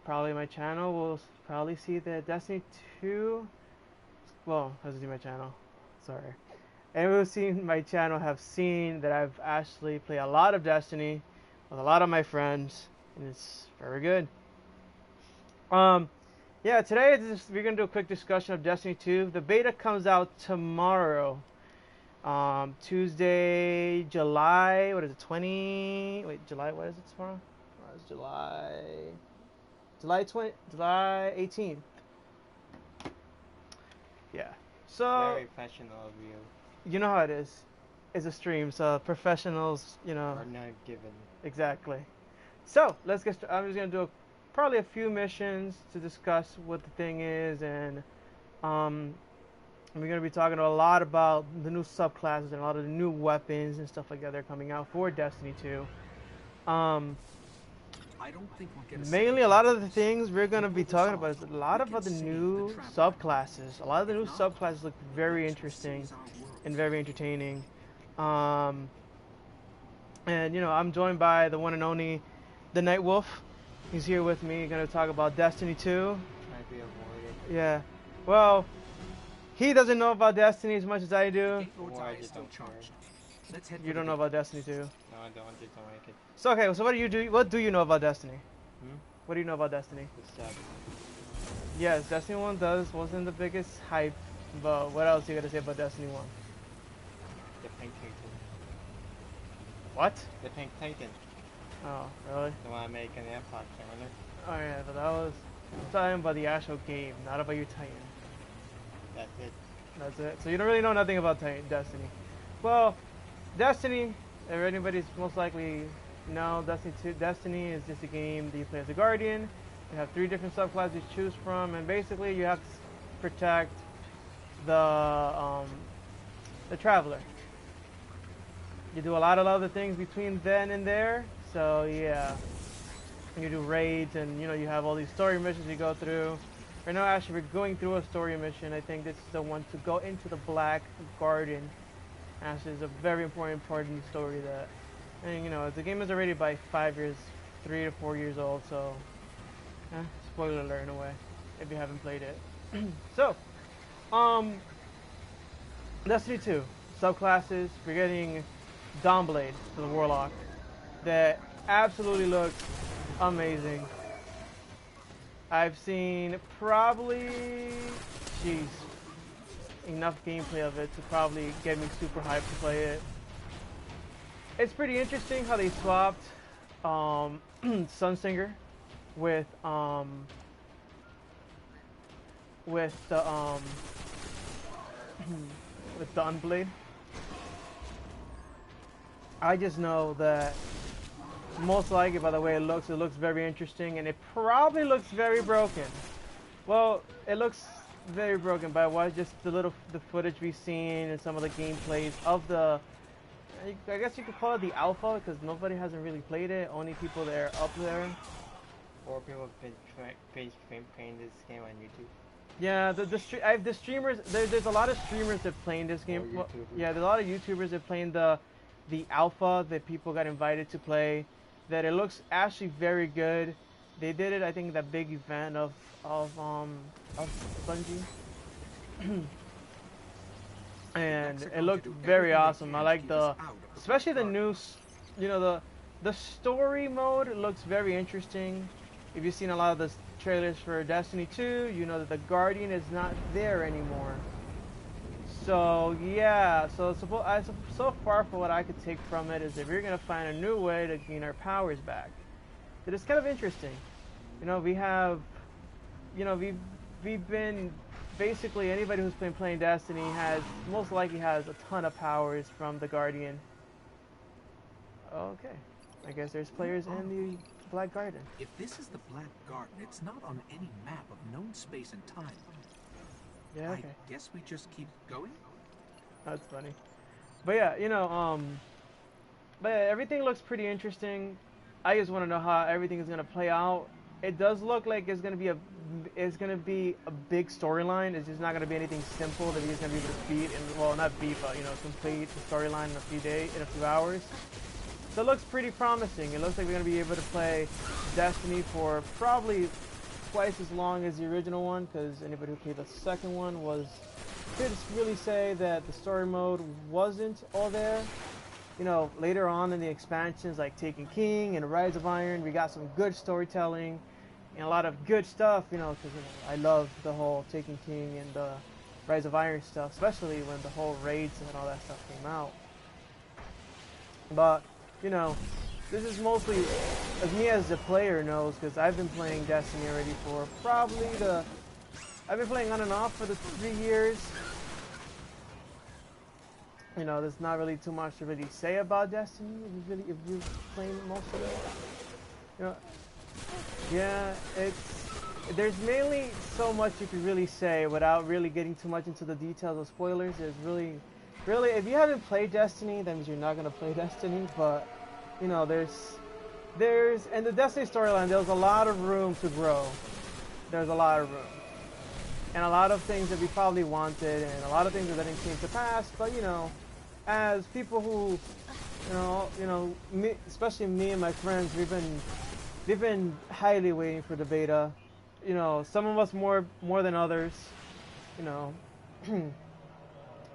probably my channel will probably see the Destiny 2. Well, hasn't seen my channel. Sorry. Anyone who's seen my channel have seen that I've actually played a lot of Destiny with a lot of my friends, and it's very good. Yeah, today we're gonna do a quick discussion of Destiny 2. The beta comes out tomorrow, Tuesday, July. What is it? 20. Wait, July. What is it tomorrow? It's July 18th. Yeah. So Very professional of you. you know how it is. It's a stream, so professionals, Are not given. exactly. So let's get. I'm just gonna do probably a few missions to discuss what the thing is, and um, we're gonna be talking a lot about the new subclasses and a lot of the new weapons and stuff like that that are coming out for Destiny 2. I don't think we'll get Mainly, a lot of the things we're gonna be talking about is a lot of the new subclasses. A lot of the new subclasses look very interesting and very entertaining. And I'm joined by the one and only the Night Wolf. He's here with me. Gonna talk about Destiny 2. Try to be avoided. Yeah. Well, he doesn't know about Destiny as much as I do. Or I just don't care. You don't know about Destiny 2. No, I don't. I just don't like it. So okay. So what do you do? What do you know about Destiny? Hmm? What do you know about Destiny? It's sad. Yes, Destiny 1 wasn't the biggest hype, but what else you gotta say about Destiny 1? The Pink Titan. What? The Pink Titan. Oh, really? The one I make an AirPod camera. Oh yeah, but I'm talking about the actual game, not about your Titan. That's it. That's it. So you don't really know nothing about Destiny. Well, Destiny, if anybody's most likely know, Destiny is just a game that you play as a guardian. You have 3 different subclasses you choose from, and basically you have to protect the traveler. You do a lot of other things between then and there. So yeah, you do raids, and you have all these story missions you go through. Right now, actually, we're going through a story mission. I think this is the one to go into the Black Garden. Actually, is a very important part in the story that, and the game is already by 3 to 4 years old. So, spoiler alert in a way, if you haven't played it. So, Destiny 2 subclasses. We're getting Dawnblade for the Warlock. That absolutely looks amazing. I've seen probably, enough gameplay of it to probably get me super hyped to play it. It's pretty interesting how they swapped Sunsinger with the with Dawnblade. I just know that most likely by the way it looks very interesting, and it probably looks very broken. Well, it looks very broken by just the footage we've seen and some of the gameplays of the, I guess you could call it the alpha, because nobody hasn't really played it, only people that are up there. Or people have been playing this game on YouTube. Yeah, the streamers, there's a lot of streamers that playing this game. Well, yeah, there's a lot of YouTubers that playing the alpha that people got invited to play. That it looks actually very good. They did it, I think, that big event of Bungie, and it looked very awesome. I like especially the new, the story mode looks very interesting. If you've seen a lot of the trailers for Destiny 2, you know that the Guardian is not there anymore. So yeah, so far for what I could take from it is that we're gonna find a new way to gain our powers back. It is kind of interesting. We have, we've been basically anybody who's been playing Destiny most likely has a ton of powers from the Guardian. Okay, I guess there's players in the Black Garden. If this is the Black Garden, it's not on any map of known space and time. Yeah, okay. I guess we just keep going? That's funny. But yeah, but yeah, everything looks pretty interesting. I just want to know how everything is going to play out. It does look like it's going to be a big storyline. It's just not going to be anything simple that he's going to be able to beat, not beat, but complete the storyline in a few hours. So it looks pretty promising. It looks like we're going to be able to play Destiny for probably twice as long as the original one, because anybody who played the second one could really say that the story mode wasn't all there. You know, later on in the expansions like Taken King and Rise of Iron, we got some good storytelling and a lot of good stuff, you know, because I love the whole Taken King and the Rise of Iron stuff, especially when the whole raids and all that stuff came out. But, you know, this is mostly, as me as the player knows, because I've been playing Destiny already for I've been playing on and off for the 3 years. You know, there's not really too much to really say about Destiny if you played most of it. You know, yeah, there's mainly so much you could really say without really getting too much into the details of spoilers. There's really, if you haven't played Destiny, that means you're not gonna play Destiny. But you know, there's in the Destiny storyline, there's a lot of room to grow. There's a lot of room, and a lot of things that we probably wanted, and a lot of things that didn't came to pass. But you know, as people who, me, especially me and my friends, we've been highly waiting for the beta. You know, some of us more than others. You know,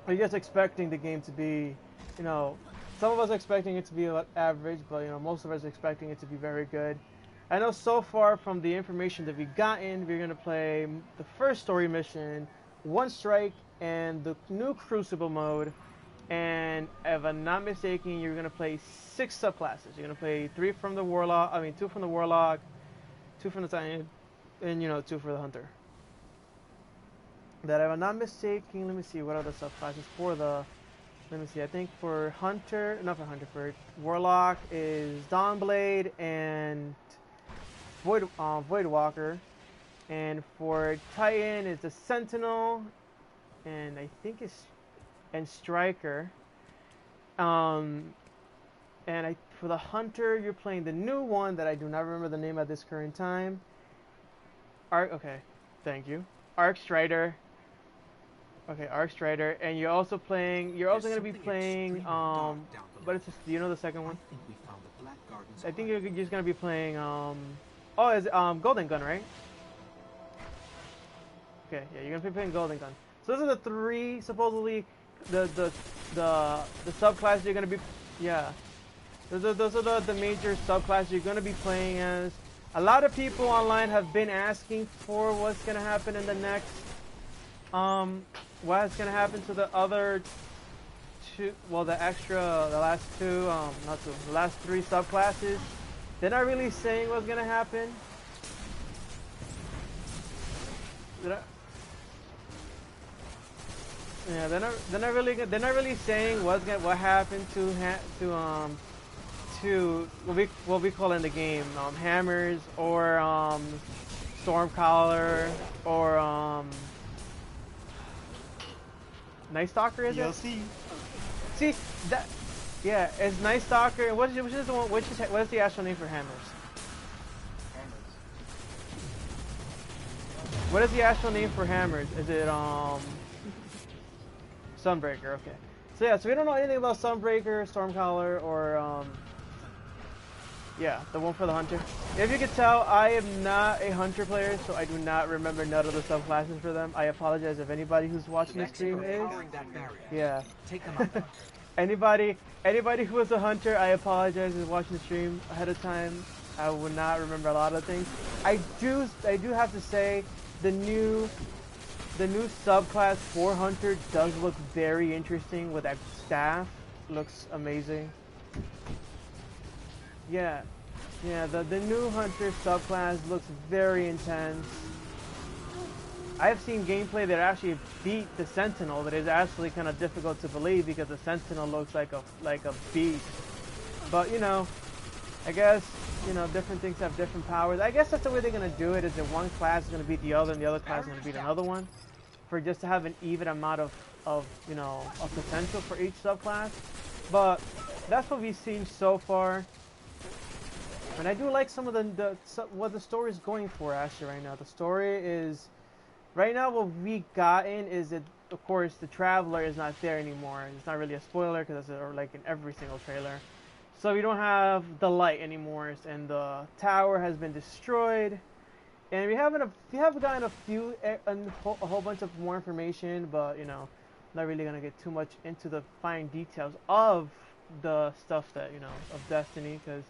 we're just expecting the game to be, you know, some of us expecting it to be average, but you know, most of us expecting it to be very good. I know so far from the information that we've gotten, we're gonna play the first story mission, One Strike, and the new Crucible mode. And if I'm not mistaken, you're gonna play 6 subclasses. You're gonna play 3 from the Warlock. 2 from the Warlock, 2 from the Titan, and you know, 2 for the Hunter. That if I'm not mistaken, let me see what other subclasses for the. Let me see. I think for Hunter, not for Hunter, for Warlock is Dawnblade and Voidwalker, and for Titan is the Sentinel, and I think it's Striker. And for the Hunter, you're playing the new one that I do not remember the name at this current time. Okay, thank you. Arc Strider. Okay, Arc Strider, and you're also going to be playing, but it's just, do you know the second one? I think you're just going to be playing, it's Golden Gun, right? Okay, yeah, you're going to be playing Golden Gun. So those are the 3, supposedly, the subclasses you're going to be, yeah. Those are the major subclasses you're going to be playing as. A lot of people online have been asking for what's going to happen in the next, what's going to happen to the other 2, well, the last 3 subclasses. They're not really saying what's going to happen. Yeah, they're not really saying what happened to what we call in the game hammers or Stormcaller or Night Stalker, is it? See that? Yeah, it's Night Stalker. And what is the actual name for hammers? What is the actual name for hammers? Is it Sunbreaker? Okay. So yeah, so we don't know anything about Sunbreaker, Stormcaller, or yeah, the one for the Hunter. If you could tell, I am not a Hunter player, so I do not remember none of the subclasses for them. I apologize if anybody who's watching this stream is. Yeah. Take them out. Anybody who is a Hunter, I apologize if watching the stream ahead of time. I would not remember a lot of things. I do have to say the new subclass for Hunter does look very interesting with that staff. Looks amazing. Yeah, the new Hunter subclass looks very intense. I've seen gameplay that actually beat the Sentinel, that is actually kind of difficult to believe because the Sentinel looks like a beast. But you know, I guess, you know, different things have different powers. I guess that's the way they're gonna do it, is that one class is gonna beat the other and the other class is gonna beat another one, for just to have an even amount of potential for each subclass. But that's what we've seen so far. And I do like some of what the story is going for actually right now. The story is, right now what we gotten is that, of course, the Traveler is not there anymore. It's not really a spoiler because it's like in every single trailer. So we don't have the light anymore, and the tower has been destroyed. And we have gotten a few a whole bunch of more information, but you know, not really gonna get too much into the fine details of the stuff that, you know, of Destiny, because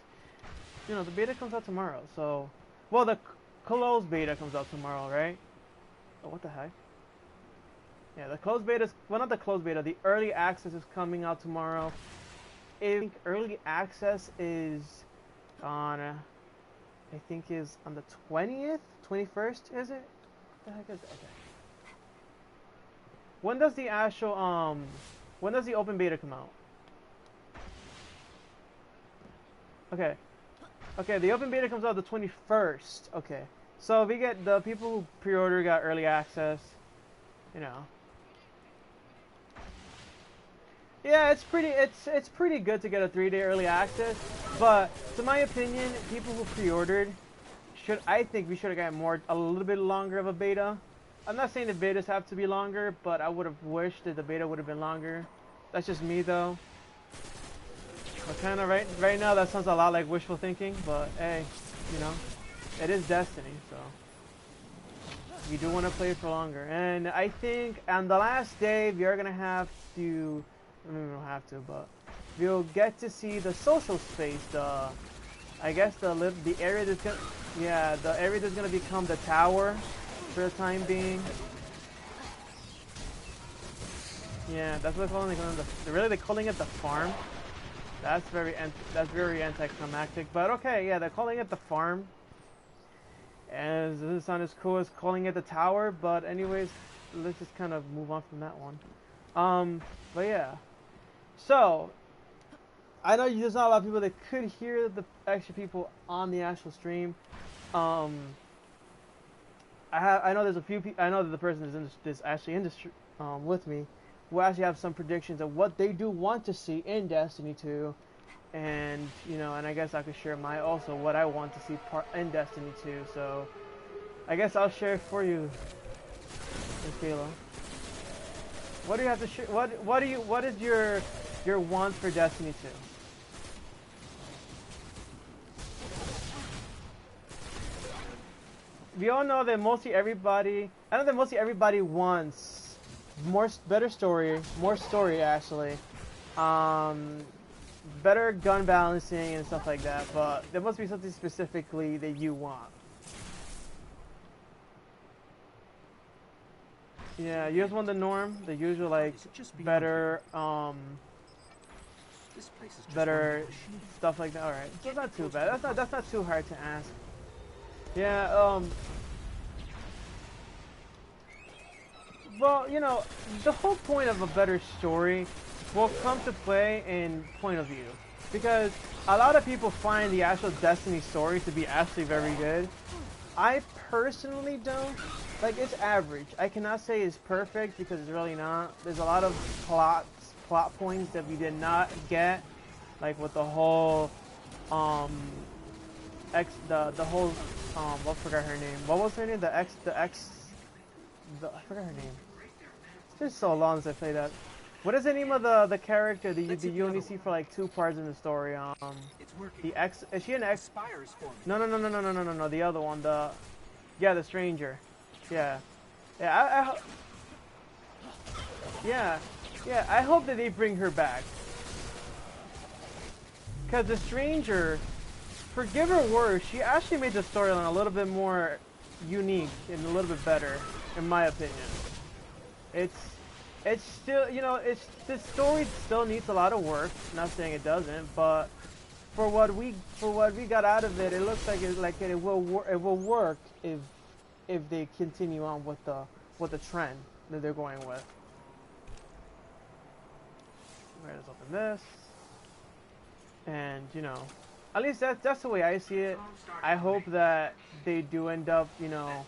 you know the beta comes out tomorrow. So, well, the closed beta comes out tomorrow, right? Oh, what the heck? Yeah, the closed beta, well, not the closed beta, the early access is coming out tomorrow. I think early access is on, I think is on the 20th, 21st, is it? What the heck is it? Okay. When does the actual, when does the open beta come out? Okay. Okay, the open beta comes out the 21st. Okay. So we get, the people who pre-order got early access, you know. Yeah, it's pretty good to get a 3-day early access, but to my opinion, people who pre-ordered I think we should have gotten a little bit longer of a beta. I'm not saying the betas have to be longer, but I would have wished that the beta would have been longer. That's just me though. But kind of right now that sounds a lot like wishful thinking, but hey, you know, it is Destiny, so you do want to play for longer. And I think on the last day we are gonna have to. I mean, we don't have to, but we'll get to see the social space. I guess the area that's gonna, yeah, the area that's gonna become the tower for the time being. Yeah, that's what they're calling it. Really, they're calling it the farm. That's very anticlimactic. But okay, yeah, they're calling it the farm. And it doesn't sound as cool as calling it the tower. But anyways, let's just kind of move on from that one. But yeah. So, I know there's not a lot of people that could hear the extra people on the actual stream. I know there's a few people. I know that the person is actually in this with me, who actually have some predictions of what they do want to see in Destiny 2, and you know, and I guess I could share also what I want to see in Destiny 2. So, I guess I'll share it for you, Michaela. What do you have to share? What is your want for Destiny 2? We all know that mostly everybody. I know that mostly everybody wants better story, more story actually, better gun balancing and stuff like that. But there must be something specifically that you want. Yeah, you just want the norm, the usual like better, better stuff like that. All right, so it's not too bad. That's not too hard to ask. Yeah. Well, you know, the whole point of a better story will come to play in point of view, because a lot of people find the actual Destiny story to be actually very good. I personally don't. Like, it's average. I cannot say it's perfect because it's really not. There's a lot of plot points that we did not get, like with the whole I forgot her name. What was her name? I forgot her name. It's been so long since I played that. What is the name of the character that you only see for like 2 parts in the story? The X. Is she an X? No. The other one. The stranger. Yeah. Yeah. I hope that they bring her back. Cause the stranger, for give her words, she actually made the storyline a little bit more unique and a little bit better, in my opinion. It's still, you know, the story still needs a lot of work. Not saying it doesn't, but for what we got out of it, it looks like it will work if they continue on with the trend that they're going with. Let's open this, and you know, at least that's the way I see it. I hope that they do end up, you know,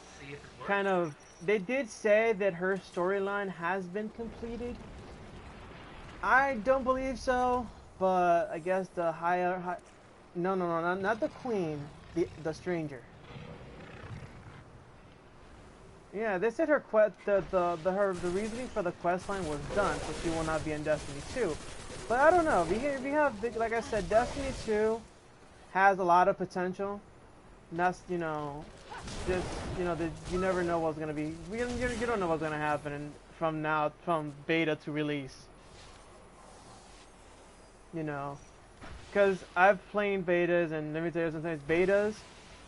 kind of. They did say that her storyline has been completed. I don't believe so, but I guess the no, not the queen, the stranger. Yeah, they said her the reasoning for the quest line was done, so she will not be in Destiny 2. But I don't know. We have, like I said, Destiny 2 has a lot of potential. And that's, you know, just, you know, you never know what's gonna be. You don't know what's gonna happen from beta to release. You know, because I've played betas, and let me tell you, sometimes betas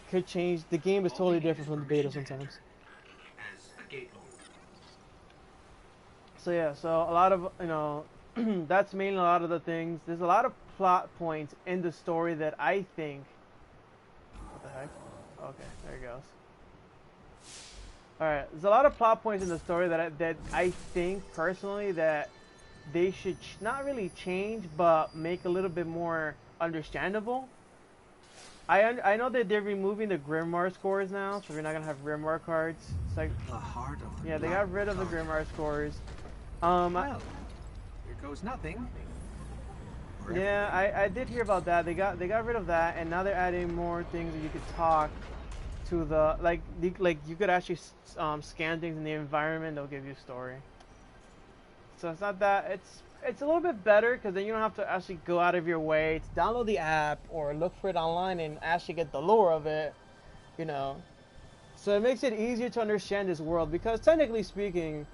could change. The game is totally different from the beta sometimes. So yeah, so a lot of, you know, that's mainly a lot of the things. There's a lot of plot points in the story that I think. What the heck? Okay, there it goes. All right, there's a lot of plot points in the story that I think personally that they should not really change, but make a little bit more understandable. I know that they're removing the Grimoire scores now, so we're not gonna have Grimoire cards. It's like The heart of the yeah, they got rid of the Grimoire scores. Well, here goes nothing. Yeah, I did hear about that. They got rid of that, and now they're adding more things that you could talk to the like you could actually scan things in the environment. They'll give you a story. So it's not that it's a little bit better because then you don't have to actually go out of your way to download the app or look for it online and actually get the lore of it, you know. So it makes it easier to understand this world because technically speaking,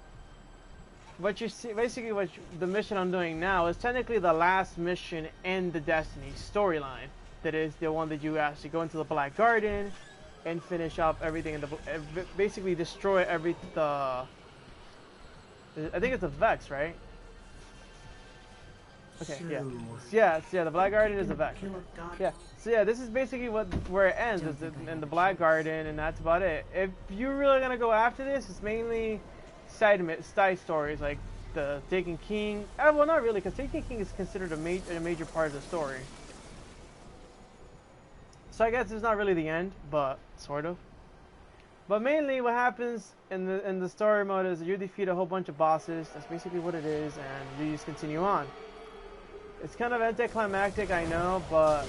what you see, basically the mission I'm doing now is technically the last mission in the Destiny storyline. That is the one that you actually go into the Black Garden and finish up everything in the basically destroy I think it's a Vex, right? Okay, yeah, the Black Garden is a Vex. Yeah, so yeah, this is basically where it ends, is in the Black Garden, and that's about it. If you're really gonna go after this, it's mainly side stories like the Taken King. Well, not really, because Taken King is considered a major part of the story. So I guess it's not really the end, but sort of. But mainly what happens in the story mode is you defeat a whole bunch of bosses. That's basically what it is, and you just continue on. It's kind of anticlimactic, I know, but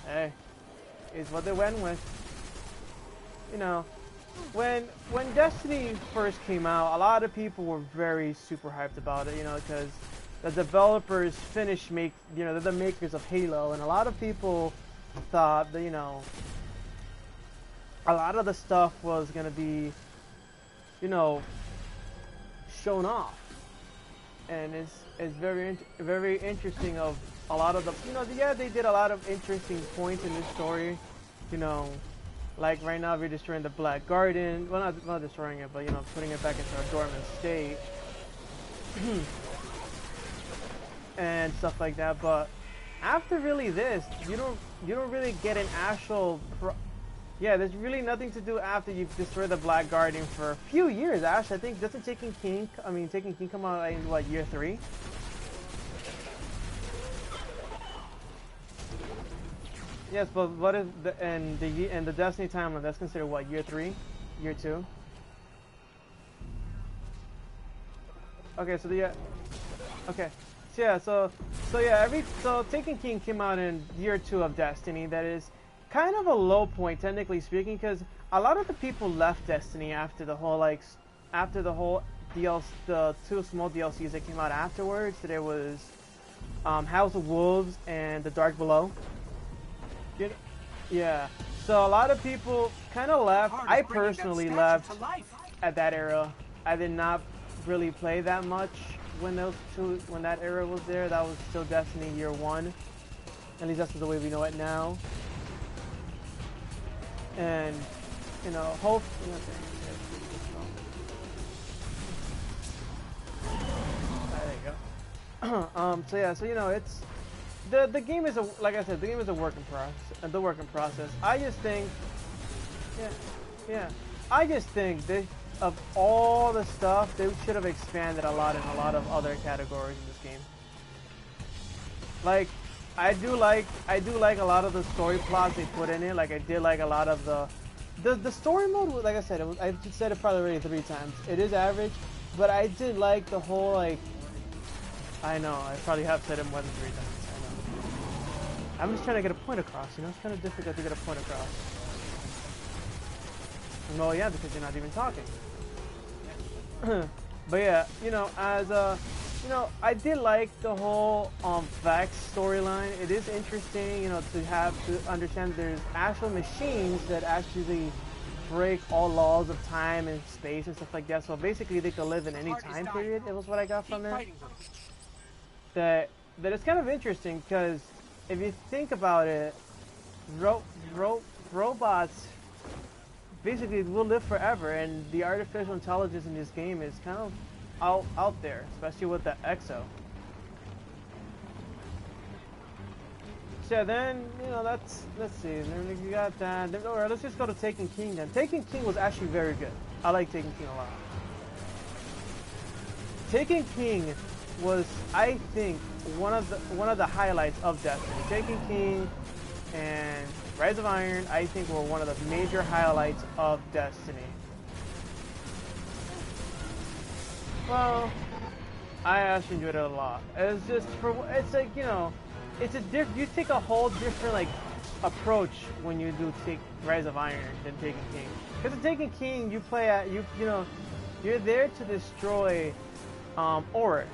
hey, it's what they went with. You know, when Destiny first came out, a lot of people were very super hyped about it, you know, because the developers they're the makers of Halo, and a lot of people thought that, you know, a lot of the stuff was gonna be, you know, shown off, and it's very interesting. Of a lot of the, you know, yeah, they did a lot of interesting points in this story, you know, like right now we're destroying the Black Garden. Well, not destroying it, but you know, putting it back into a dormant state and stuff like that. But after really this, you don't really get an actual. Yeah, there's really nothing to do after you've destroyed the Black Guardian for a few years, actually. I think, doesn't Taken King come out in, what, year 3? Yes, but what is the Destiny timeline, that's considered what, year 3? Year 2? Okay, so okay. So yeah, so Taken King came out in year 2 of Destiny. That is kind of a low point, technically speaking, because a lot of the people left Destiny after the whole DLC, the 2 small DLCs that came out afterwards. So there was House of Wolves and The Dark Below. Yeah, so a lot of people kind of left. I personally left at that era. I did not really play that much when that era was there. That was still Destiny year 1. At least that's the way we know it now. And, you know, hopefully, there you go. So yeah, so you know, it's the game is like I said, the game is a work in process. I just think, I just think of all the stuff, they should have expanded a lot in a lot of other categories in this game. Like, I do like a lot of the story plots they put in it. Like, I did like a lot of the story mode. Like I said, I said it probably already 3 times. It is average, but I did like the whole, like, I know I probably have said it more than 3 times. I know. I'm just trying to get a point across. You know, it's kind of difficult to get a point across. Well, yeah, because you're not even talking. But yeah, you know, you know, I did like the whole Vex storyline. It is interesting, you know, to understand there's actual machines that actually break all laws of time and space and stuff like that. So basically, they could live in any time period. It was what I got from it. That it's kind of interesting because if you think about it, robots basically will live forever, and the artificial intelligence in this game is kind of out there, especially with the Exo. So yeah, then, you know, let's see. Then we got that. Then, alright, let's just go to Taken King then. Taken King was actually very good. I like Taken King a lot. Taken King was, I think, one of the highlights of Destiny. Taken King and Rise of Iron, I think, were one of the major highlights of Destiny. Well, I actually enjoyed it a lot. It's just it's like, you know, you take a whole different like approach when you do take Rise of Iron than Taken King. Because in Taken King, you play at you know, you're there to destroy Oryx.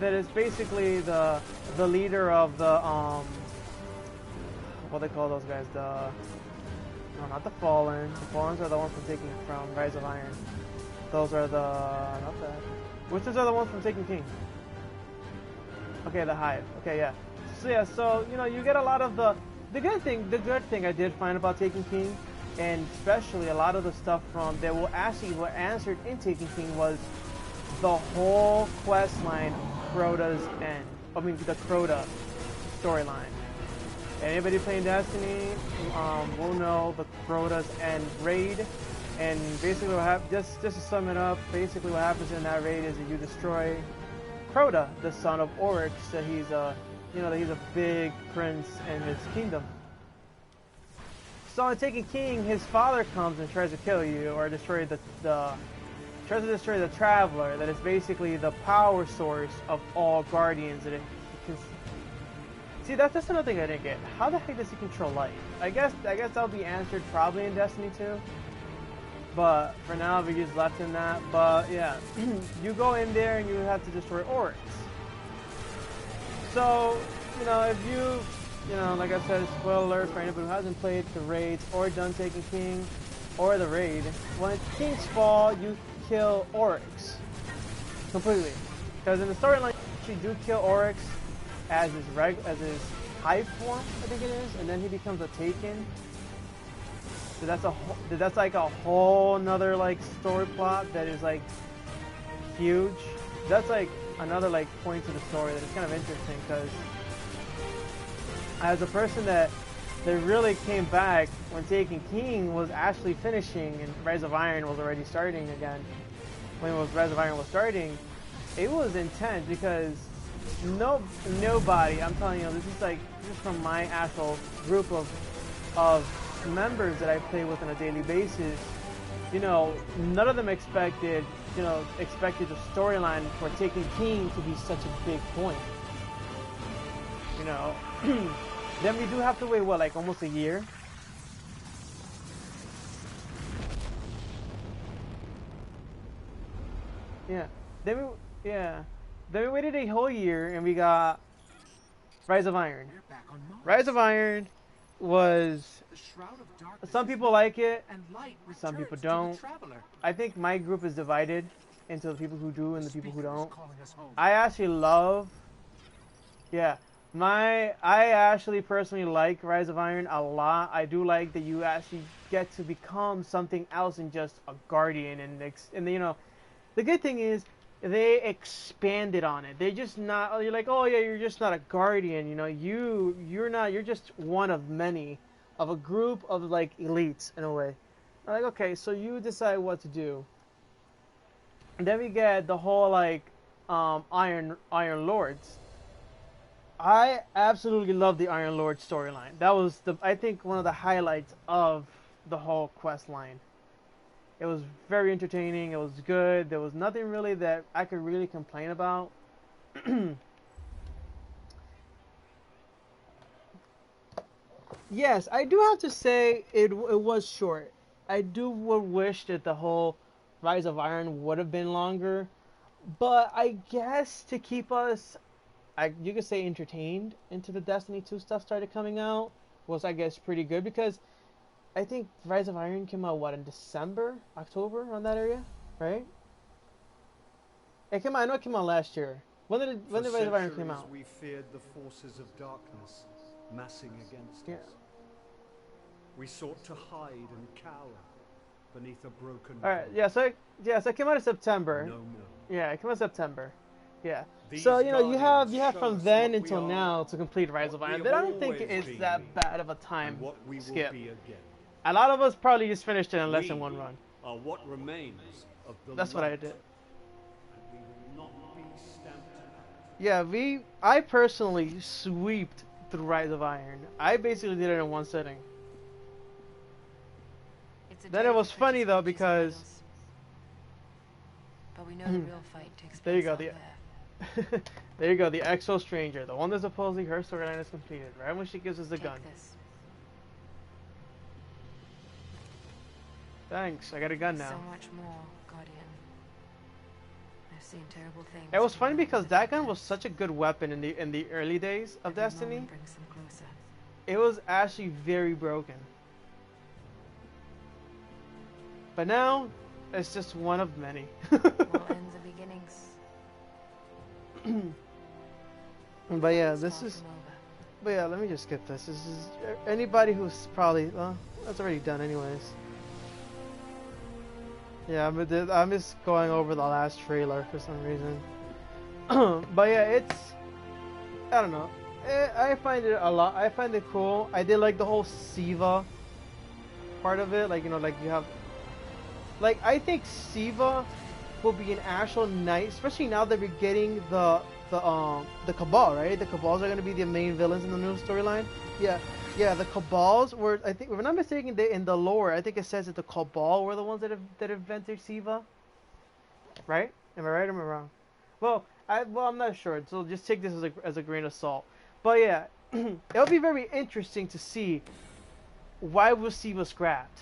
That is basically the leader of the what they call those guys, no, not the Fallen. The Fallens are the ones from taking from Rise of Iron. Those are the not that. Which ones are the ones from Taken King? Okay, the Hive. Okay, yeah. So yeah, so you know, you get a lot of the good thing I did find about Taken King, and especially a lot of the stuff from that were answered in Taken King was the whole quest line, Crota's End. I mean, the Crota storyline. Anybody playing Destiny will know the Crota's End raid. And basically, just to sum it up, basically what happens in that raid is that you destroy Crota, the son of Oryx. That he's a big prince in his kingdom. So in Taken King, his father comes and tries to kill you or destroy tries to destroy the Traveler. That is basically the power source of all Guardians. That it can see. That's just another thing I didn't get. How the heck does he control light? I guess that'll be answered probably in Destiny 2. But for now, we just left in that. But yeah, you go in there and you have to destroy Oryx. So, you know, if you know, like I said, spoiler alert for anybody who hasn't played the raids or done Taken King or the raid, when Kings fall, you kill Oryx completely. Because in the storyline, you do kill Oryx as his hive form, I think it is, and then he becomes a Taken. So that's like a whole nother like story plot that is like huge. That's like another like point to the story that is kind of interesting, because as a person that really came back when Taken King was actually finishing and Rise of Iron was already starting again. When Rise of Iron was starting, it was intense because nobody, I'm telling you, this is from my actual group of members that I play with on a daily basis. You know, none of them expected the storyline for Taken King to be such a big point. You know, then we do have to wait, what, like almost a year? Yeah. Then we waited a whole year and we got Rise of Iron. Rise of Iron was, some people like it, some people don't. I think my group is divided into the people who do and the people who don't. I actually love, I actually personally like Rise of Iron a lot. I do like that you actually get to become something else than just a Guardian, and you know, the good thing is they expanded on it. They're just not, you're like, oh yeah, you're just not a Guardian, you know, you're just one of many, of a group of like elites in a way. I'm like, okay, so you decide what to do. And then we get the whole like Iron Lords. I absolutely love the Iron Lord storyline. That was I think one of the highlights of the whole quest line. It was very entertaining. It was good. There was nothing really that I could really complain about. Yes, I do have to say it was short. I do wish that the whole Rise of Iron would have been longer, but I guess to keep us, you could say, entertained until the Destiny 2 stuff started coming out was, I guess, pretty good, because I think Rise of Iron came out what in December, October, around that area, right? It came out. I know it came out last year. When did Rise of Iron came out? We feared the forces of darkness massing against Yeah. us. We sought to hide and cower beneath a broken. All right. Yeah. So it came out in September. No more. Yeah, it came out in September. Yeah. These So you have guardians from show us then what we until are, now to complete Rise of what we Iron. have But I don't think always it's been, that bad of a time and what we will skip. be again. A lot of us probably just finished it in less than We one run. are what remains of the That's what I light, did. and we will not be stamped out. Yeah, I personally sweeped through Rise of Iron. I basically did it in one sitting. Then it was funny though because but we know the real fight takes there you place go, out there. there you go, the Exo Stranger, the one that supposedly her storyline is completed, right when she gives us the Take gun. this. Thanks, I got a gun now. So much more, Guardian. I've seen terrible things. It was but funny never because with that gun this. was such a good weapon in the early days of Every Destiny. moment brings them closer. It was actually very broken. But now, it's just one of many. All ends are beginnings. But yeah, It's this far is. from over. But yeah, let me just skip this. This is anybody who's probably well, that's already done anyways. Yeah, I'm just going over the last trailer for some reason. But yeah, it's I don't know. I find it a lot. I find it cool. I did like the whole Siva part of it. Like like you have. Like I think Siva will be an actual nice, especially now that we're getting the Cabal, right? The Cabals are going to be the main villains in the new storyline. Yeah, the Cabals were, I think, if I'm not mistaken, in the lore, I think it says that the Cabal were the ones that invented Siva. Right? Am I right or am I wrong? Well, I'm not sure. So just take this as a grain of salt. But yeah, it'll be very interesting to see why was Siva scrapped.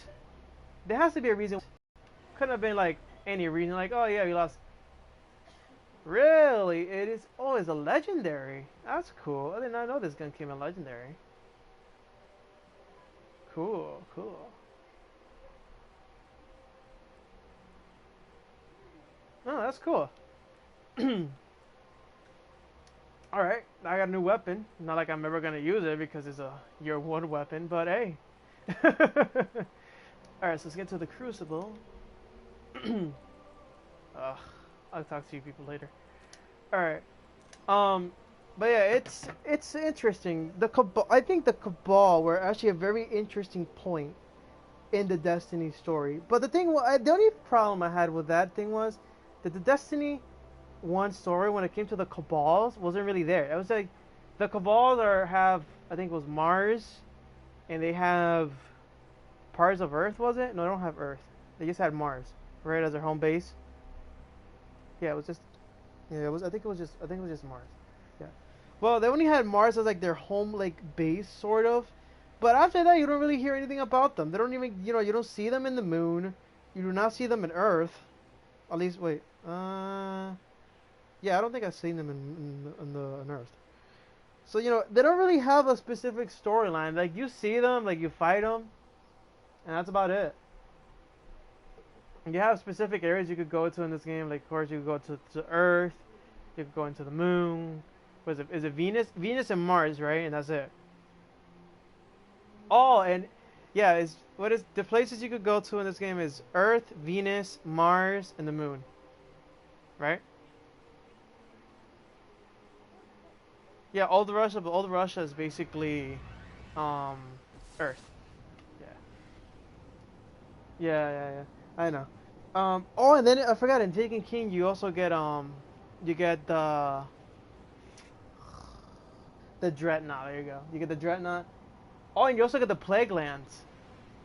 There has to be a reason. Couldn't have been like any reason, like, oh yeah, we lost. Really? It is. Oh, it's a legendary. That's cool. I did not know this gun came in legendary. Cool. Oh, that's cool. Alright, I got a new weapon. Not like I'm ever gonna use it because it's a year one weapon, but hey. Alright, so let's get to the Crucible. I'll talk to you people later. Alright. But yeah, it's interesting. The Cabal, I think the Cabal were actually a very interesting point in the Destiny story. But the only problem I had with that thing was that the Destiny 1 story, when it came to the Cabals, wasn't really there. It was like the Cabals have, I think it was Mars, and they have parts of Earth. Was it? No, they don't have Earth. They just had Mars, right, as their home base. Yeah, it was just. Yeah, it was. I think it was just Mars. Yeah. Well, they only had Mars as like their home, like base, sort of. But after that, you don't really hear anything about them. They don't even, you don't see them in the moon. You do not see them in Earth. At least, wait. Yeah, I don't think I've seen them in Earth. So they don't really have a specific storyline. Like you see them, like you fight them, and that's about it. And you have specific areas you could go to in this game. Like, of course, you could go to Earth. You could go into the moon. Is it Venus? Venus and Mars, right? And that's it. Oh, and yeah, the places you could go to in this game is Earth, Venus, Mars, and the moon. Right? Yeah, old Russia, but old Russia is basically Earth. Yeah. I know. Oh, and then I forgot, in Taken King you also get the Dreadnought. There you go. You get the Dreadnought. Oh, and you also get the Plague Lands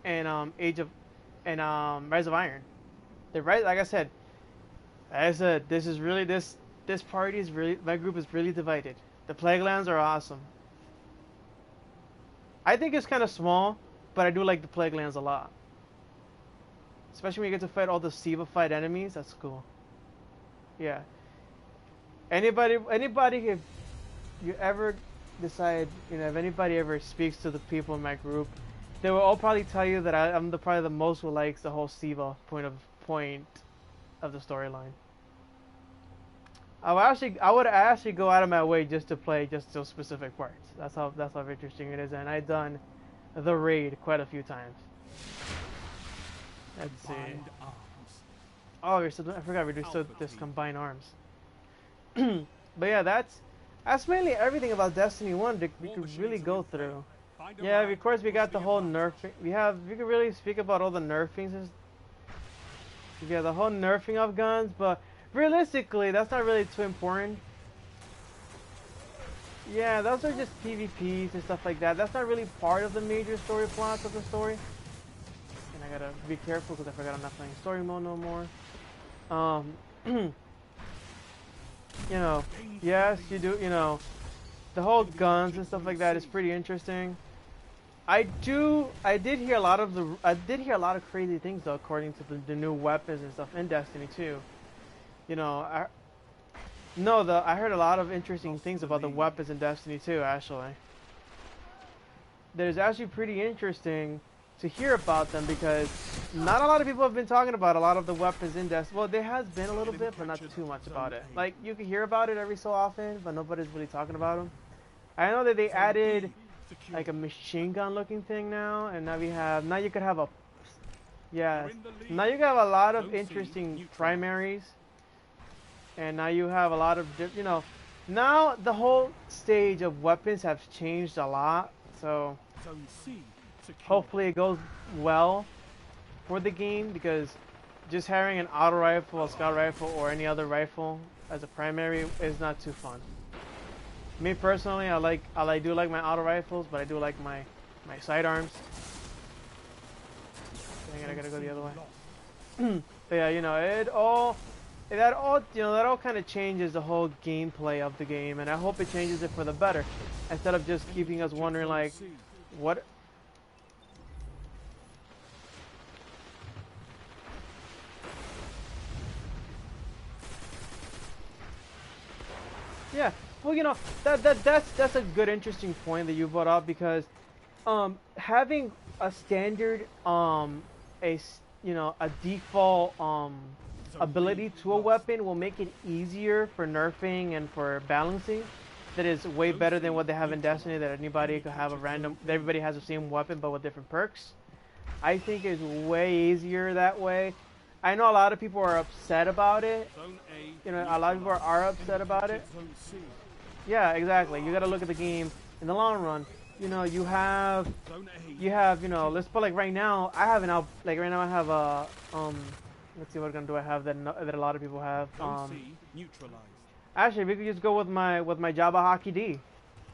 in Rise of Iron. Like I said, this party is really, my group is really divided. The Plague Lands are awesome. I think it's kind of small, but I do like the Plague Lands a lot. Especially when you get to fight all the Siva-fied enemies, that's cool. Yeah. Anybody, if you ever decide, if anybody ever speaks to the people in my group they will all probably tell you that I'm probably the most who likes the whole Siva point of the storyline. I would actually go out of my way just to play just those specific parts. That's how interesting it is, and I've done the raid quite a few times. Let's see. Oh, I forgot we do still this combined arms. But yeah, that's mainly everything about Destiny 1 that we could really go through. Yeah, of course we got the whole nerfing. We could really speak about all the nerfings. Yeah, the whole nerfing of guns, but realistically, that's not really too important. Yeah, those are just PvPs and stuff like that. That's not really part of the major story plots of the story. And I gotta be careful because I forgot I'm not playing story mode no more. You know, yes, you do, you know, the whole guns and stuff like that is pretty interesting. I did hear a lot of crazy things though, according to the new weapons and stuff in Destiny 2. You know, I heard a lot of interesting things about the weapons in Destiny 2, actually. That is actually pretty interesting to hear about them because not a lot of people have been talking about a lot of the weapons in Destiny. Well, there has been a little bit, but not too much about it. Like, you can hear about it every so often, but nobody's really talking about them. I know that they added like a machine gun looking thing now, and now you could have a, yeah, now you can have a lot of interesting primaries. And now you have a lot of, you know, now the whole stage of weapons have changed a lot. So hopefully it goes well for the game, because just having an auto rifle, a scout rifle, or any other rifle as a primary is not too fun. Me personally, I do like my auto rifles, but I do like my sidearms. Dang it, I gotta go the other way. But yeah, you know, that all kind of changes the whole gameplay of the game, and I hope it changes it for the better, instead of just keeping us wondering like, what? Yeah, well, you know, that's a good, interesting point that you brought up, because having a standard a default ability to a weapon will make it easier for nerfing and for balancing. That is way better than what they have in Destiny, that anybody could have everybody has the same weapon but with different perks. I think it's way easier that way. I know a lot of people are upset about it. You know, a lot of people are upset about it. Yeah, exactly. You gotta look at the game in the long run. You know, you have, you know, let's put like right now, I have a, let's see what gun do I have that a lot of people have. Actually, we could just go with my Jabba Haki D.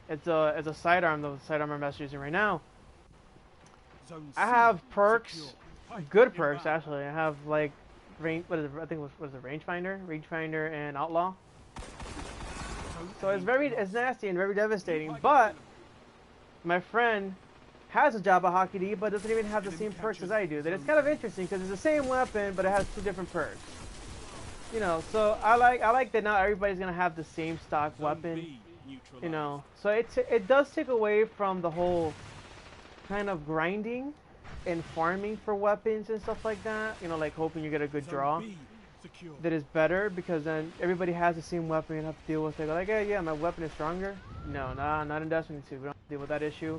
It's a sidearm, the sidearm I'm best using right now. I have perks, good perks actually. I have like range. What is it? I think what is it? Rangefinder, and Outlaw. So it's nasty and very devastating. But my friend has a Jabba Haki D, but doesn't even have the same perks as I do. That it's kind of interesting because it's the same weapon, but it has two different perks. You know, so I like that not everybody's gonna have the same stock weapon. You know, so it does take away from the whole kind of grinding and farming for weapons and stuff like that. You know, like hoping you get a good draw. That is better, because then everybody has the same weapon. You don't have to deal with it. Like, hey, yeah, my weapon is stronger. No, not in Destiny 2. We don't have to deal with that issue.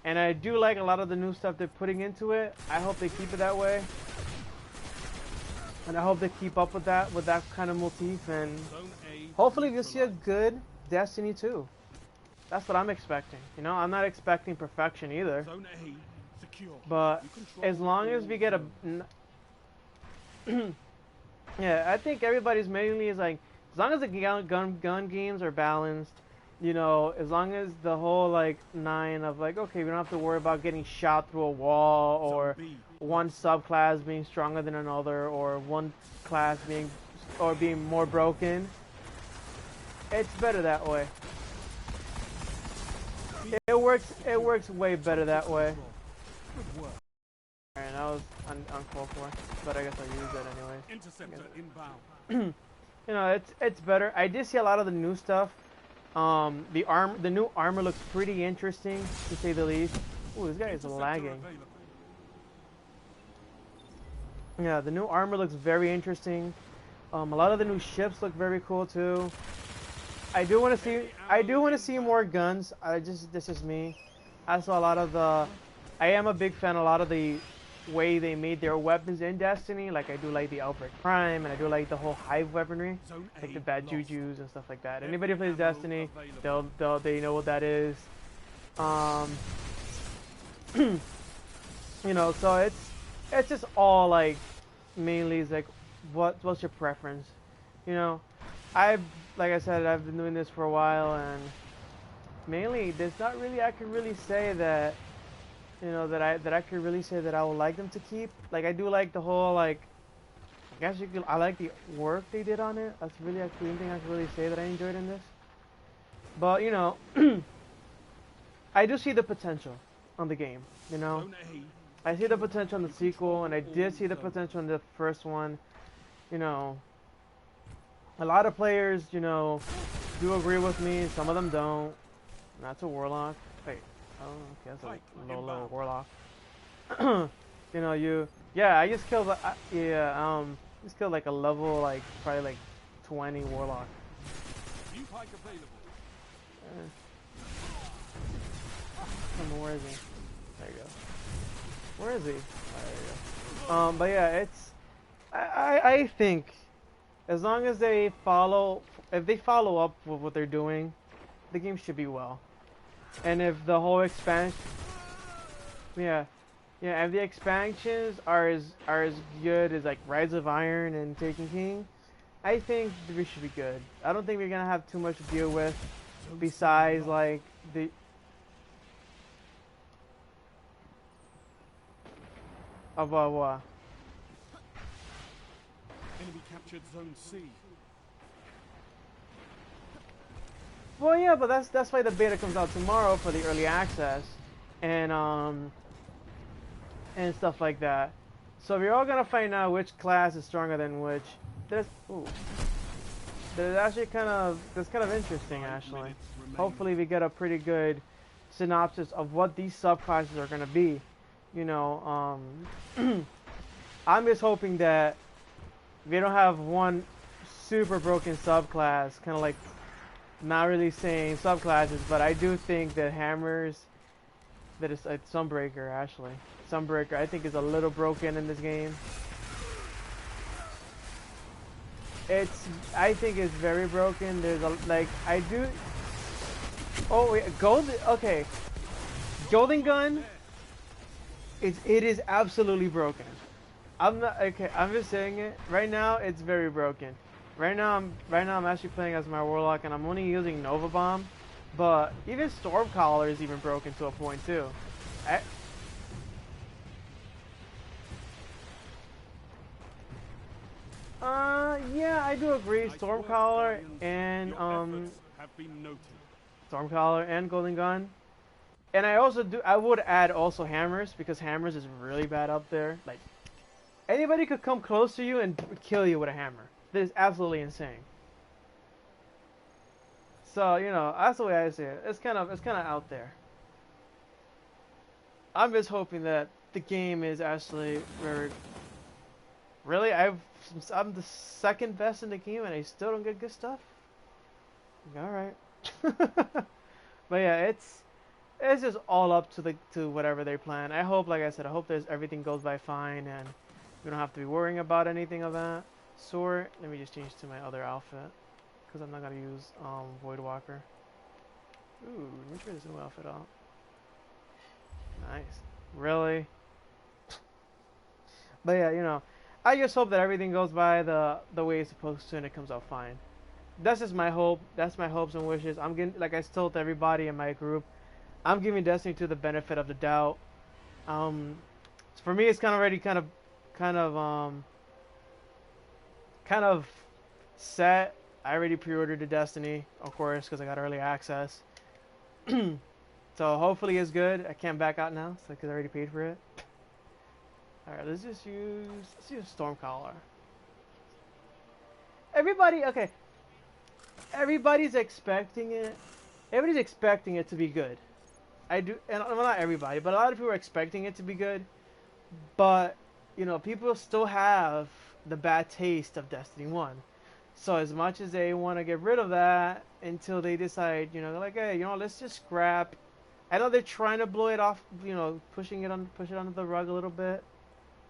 And I do like a lot of the new stuff they're putting into it. I hope they keep it that way. And I hope they keep up with that kind of motif. And hopefully we'll see a good Destiny 2. That's what I'm expecting. You know, I'm not expecting perfection either. But as long as we get a... yeah, I think everybody's mainly is like, as long as the gun games are balanced, you know, as long as the whole like 9 of like, okay, we don't have to worry about getting shot through a wall, or one subclass being stronger than another, or one class being more broken. It's better that way. It works way better that way. Alright, that was uncalled for, but I guess I'll use it anyways. Interceptor inbound. You know, it's better. I did see a lot of the new stuff. The new armor looks pretty interesting, to say the least. Ooh, this guy is lagging. Yeah, the new armor looks very interesting. A lot of the new ships look very cool too. I do want to see more guns. This is me. I saw a lot of the. I am a big fan of a lot of the way they made their weapons in Destiny. Like I do like the Outbreak Prime, and I do like the whole Hive weaponry, like the bad jujus and stuff like that. Anybody who plays Destiny, they know what that is. You know, so it's just all like mainly is like what's your preference, you know. Like I said, I've been doing this for a while, and mainly there's not really I can really say that, you know, that I could really say that I would like them to keep. Like I do like the whole like, I guess you could, I like the work they did on it. That's really the only thing I can really say that I enjoyed in this. But you know, I do see the potential on the game, you know. I see the potential in the sequel, and I did see the potential in the first one. You know, a lot of players, you know, do agree with me. Some of them don't. That's a warlock. Wait, oh, okay, that's a low warlock. You know, yeah, I just killed, just killed like a level, like probably like 20 warlock. Where is he? There you go. Where is he? Oh, there you go. But yeah, it's. I think, as long as they follow, if they follow up with what they're doing, the game should be well. And if the whole expansion, yeah, if the expansions are as good as like Rise of Iron and Taken King, I think we should be good. I don't think we're gonna have too much to deal with, besides like the. About what? Enemy captured Zone C. Well, yeah, but that's why the beta comes out tomorrow for the early access, and stuff like that. So we're all gonna find out which class is stronger than which. There's actually that's kind of interesting actually. Hopefully we get a pretty good synopsis of what these subclasses are gonna be. You know, I'm just hoping that we don't have one super broken subclass, kind of like, not really saying subclasses, but I do think that hammers, that is Sunbreaker actually. Sunbreaker I think is a little broken in this game. I think it's very broken. There's a, like, I do, oh wait, okay. Golden Gun, it is absolutely broken. I'm not, okay, I'm just saying it. Right now, it's very broken. Right now I'm actually playing as my Warlock, and I'm only using Nova Bomb. But even Stormcaller is even broken to a point too. Yeah, I do agree. Stormcaller and Stormcaller and Golden Gun. And I would add also Hammers, because Hammers is really bad up there. Like, anybody could come close to you and kill you with a hammer. That is absolutely insane. So, you know, that's the way I see it. It's kind of out there. I'm just hoping that the game is actually very. Really, I'm the second best in the game, and I still don't get good stuff. All right. But yeah, it's just all up to whatever they plan. I hope, like I said, I hope everything goes by fine, and we don't have to be worrying about anything of that sort. Let me just change to my other outfit, because I'm not gonna use Voidwalker. Ooh, let me try this new outfit out. Nice. Really? But yeah, you know, I just hope that everything goes by the way it's supposed to, and it comes out fine. That's just my hope. That's my hopes and wishes. I'm getting, like I told everybody in my group, I'm giving Destiny 2 the benefit of the doubt. For me, it's kind of set. I already pre-ordered the Destiny, of course, because I got early access. So hopefully it's good. I can't back out now, so because I already paid for it. All right, let's use Stormcaller. Okay. Everybody's expecting it to be good. I do, and well, not everybody, but a lot of people are expecting it to be good. But you know, people still have the bad taste of Destiny 1. So as much as they want to get rid of that until they decide, you know, they're like, hey, you know, let's just scrap. I know they're trying to blow it off, you know, push it under the rug a little bit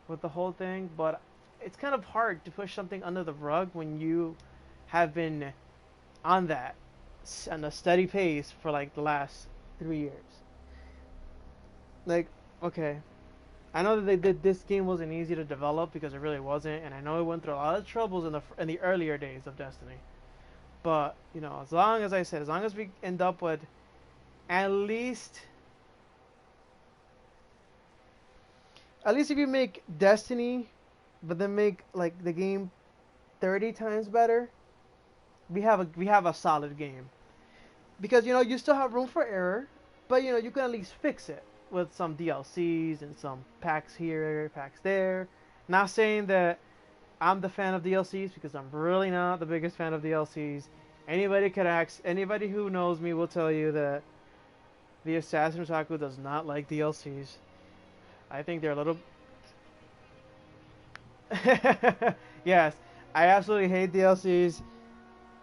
with the whole thing, but it's kind of hard to push something under the rug when you have been on that on a steady pace for like the last 3 years. Like, okay, I know that this game wasn't easy to develop because it really wasn't, and I know it went through a lot of troubles in the earlier days of Destiny. But you know, as long as we end up with at least if you make Destiny, but then make like the game 30 times better, we have a solid game. Because you know you still have room for error, but you know you can at least fix it with some DLCs and some packs here, packs there. Not saying that I'm the fan of DLCs because I'm really not the biggest fan of DLCs. Anybody who knows me will tell you that the Assassin Otaku does not like DLCs. I think they're a little. Yes, I absolutely hate DLCs.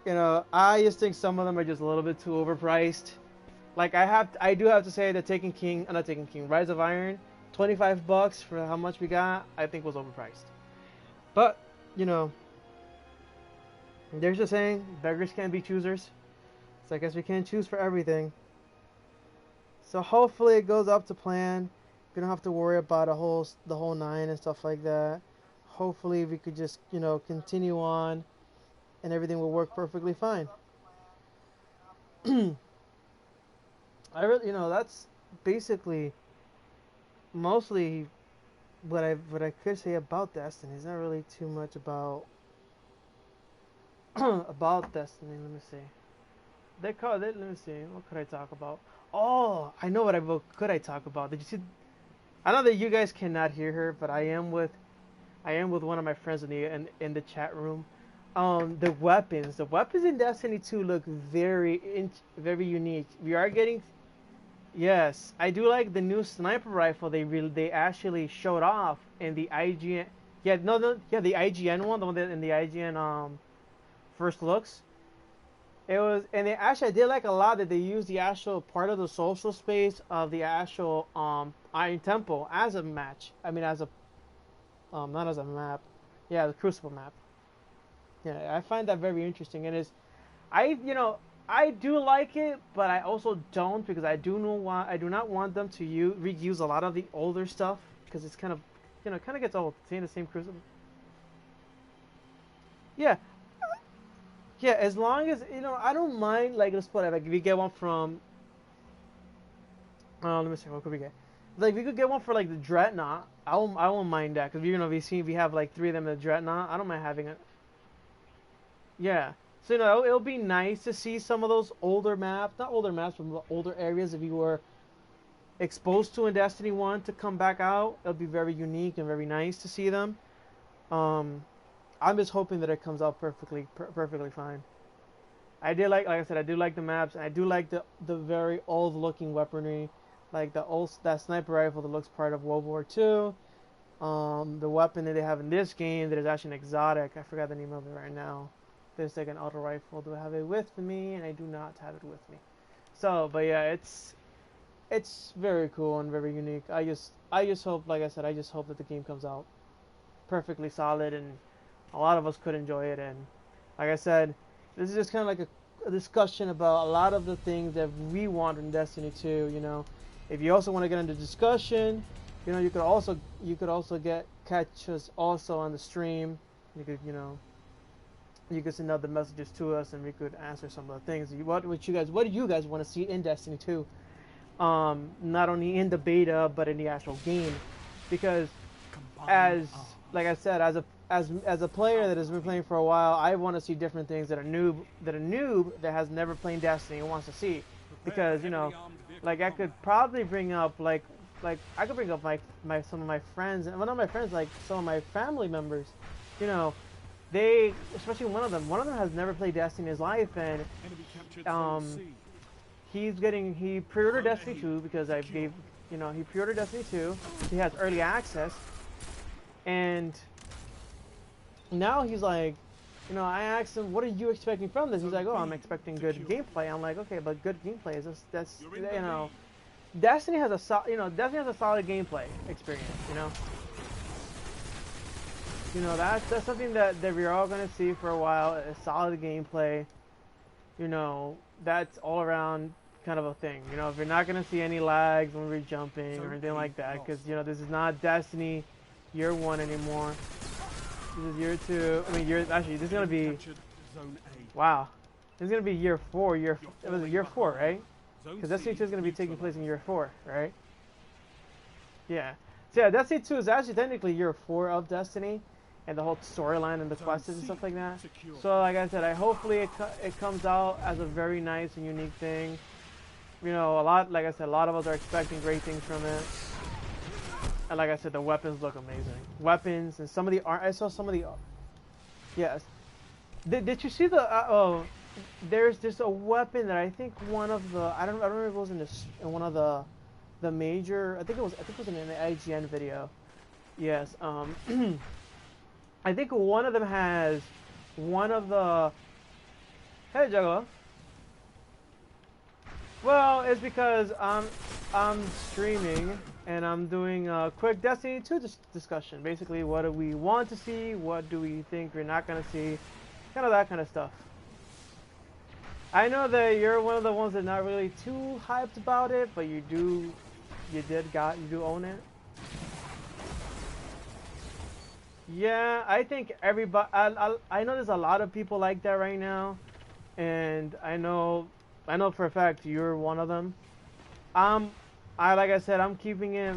You know, I just think some of them are just a little bit too overpriced. Like I do have to say that Rise of Iron, $25 for how much we got, I think was overpriced. But you know, there's a saying, beggars can't be choosers. So I guess we can't choose for everything. So hopefully it goes up to plan. We don't have to worry about the whole 9 and stuff like that. Hopefully we could just, you know, continue on and everything will work perfectly fine. You know, that's basically mostly what I could say about Destiny. It's not really too much about about Destiny. Let me see. Let me see. What could I talk about? Oh, I know what could I talk about. Did you see? I know that you guys cannot hear her, but I am with one of my friends in the chat room. The weapons in Destiny 2 look very unique. We are getting. Yes, I do like the new sniper rifle they actually showed off in the IGN. Yeah, the IGN one, the one that in the IGN first looks. It was, and they actually I did like a lot that they used the actual part of the social space of the actual Iron Temple as a match. I mean, as a not as a map. Yeah, the Crucible map. Yeah, I find that very interesting, and I do like it, but I also don't because I do not want them to reuse a lot of the older stuff because it's kind of gets old seeing the same Crucible. Yeah, yeah. As long as I don't mind. Like let's put it like if we get one from. Let me see. What could we get? Like we could get one for like the Dreadnought. I won't mind that because we have like 3 of them in the Dreadnought. I don't mind having it. Yeah. So, it'll be nice to see some of those older maps, not older maps, but older areas that we were exposed to in Destiny 1 to come back out. It'll be very unique and very nice to see them. I'm just hoping that it comes out perfectly fine. Like I said, I do like the maps, and I do like the very old-looking weaponry, like that sniper rifle that looks part of World War II. The weapon that they have in this game that is actually an exotic. I forgot the name of it right now. There's like an auto rifle. Do I have it with me? And I do not have it with me. So, but yeah, it's very cool and very unique. I just hope, like I said, I just hope that the game comes out perfectly solid and a lot of us could enjoy it. And like I said, this is just kind of like a discussion about a lot of the things that we want in Destiny 2. If you also want to get into discussion, you could also catch us also on the stream. You could send out the messages to us, and we could answer some of the things. What do you guys want to see in Destiny 2? Not only in the beta, but in the actual game, because like I said, as a player that has been playing for a while, I want to see different things that a noob that has never played Destiny wants to see, because like I could probably bring up like I could bring up some of my friends, and one of my friends, like some of my family members, especially one of them has never played Destiny in his life, and he pre-ordered Destiny 2 because I gave, you know, he pre-ordered Destiny 2. He has early access, and now he's like, you know, I asked him, what are you expecting from this? He's like, oh, I'm expecting good gameplay. I'm like, okay, but good gameplay is that's you know, Destiny has a Destiny has a solid gameplay experience, you know. You know, that's something that we're all gonna see for a while. A solid gameplay. You know, that's all around kind of a thing. You know, if you're not gonna see any lags when we're jumping or anything like that, because you know this is not Destiny Year 1 anymore. This is Year 2. I mean, this is gonna be. Wow, this is gonna be Year 4. It was Year 4, right? Because Destiny 2 is gonna be taking place in Year 4, right? Yeah. So yeah, Destiny 2 is actually technically Year 4 of Destiny. And the whole storyline and the quests and stuff like that. So like I said, hopefully it comes out as a very nice and unique thing. You know, like I said, a lot of us are expecting great things from it. And like I said, the weapons look amazing. Weapons and some of the art. I saw some of the. Yes. Did you see the? There's just a weapon that I think one of the. I don't remember if it was in one of the major. I think it was in an IGN video. Yes. I think one of them has one of the. Hey, Juggalo. Well, it's because I'm streaming and I'm doing a quick Destiny 2 discussion. Basically, what do we want to see? What do we think we're not gonna see? Kind of that kind of stuff. I know that you're one of the ones that's not really too hyped about it, but you do own it. Yeah, I think everybody. I know there's a lot of people like that right now, and I know for a fact you're one of them. Like I said, I'm keeping it.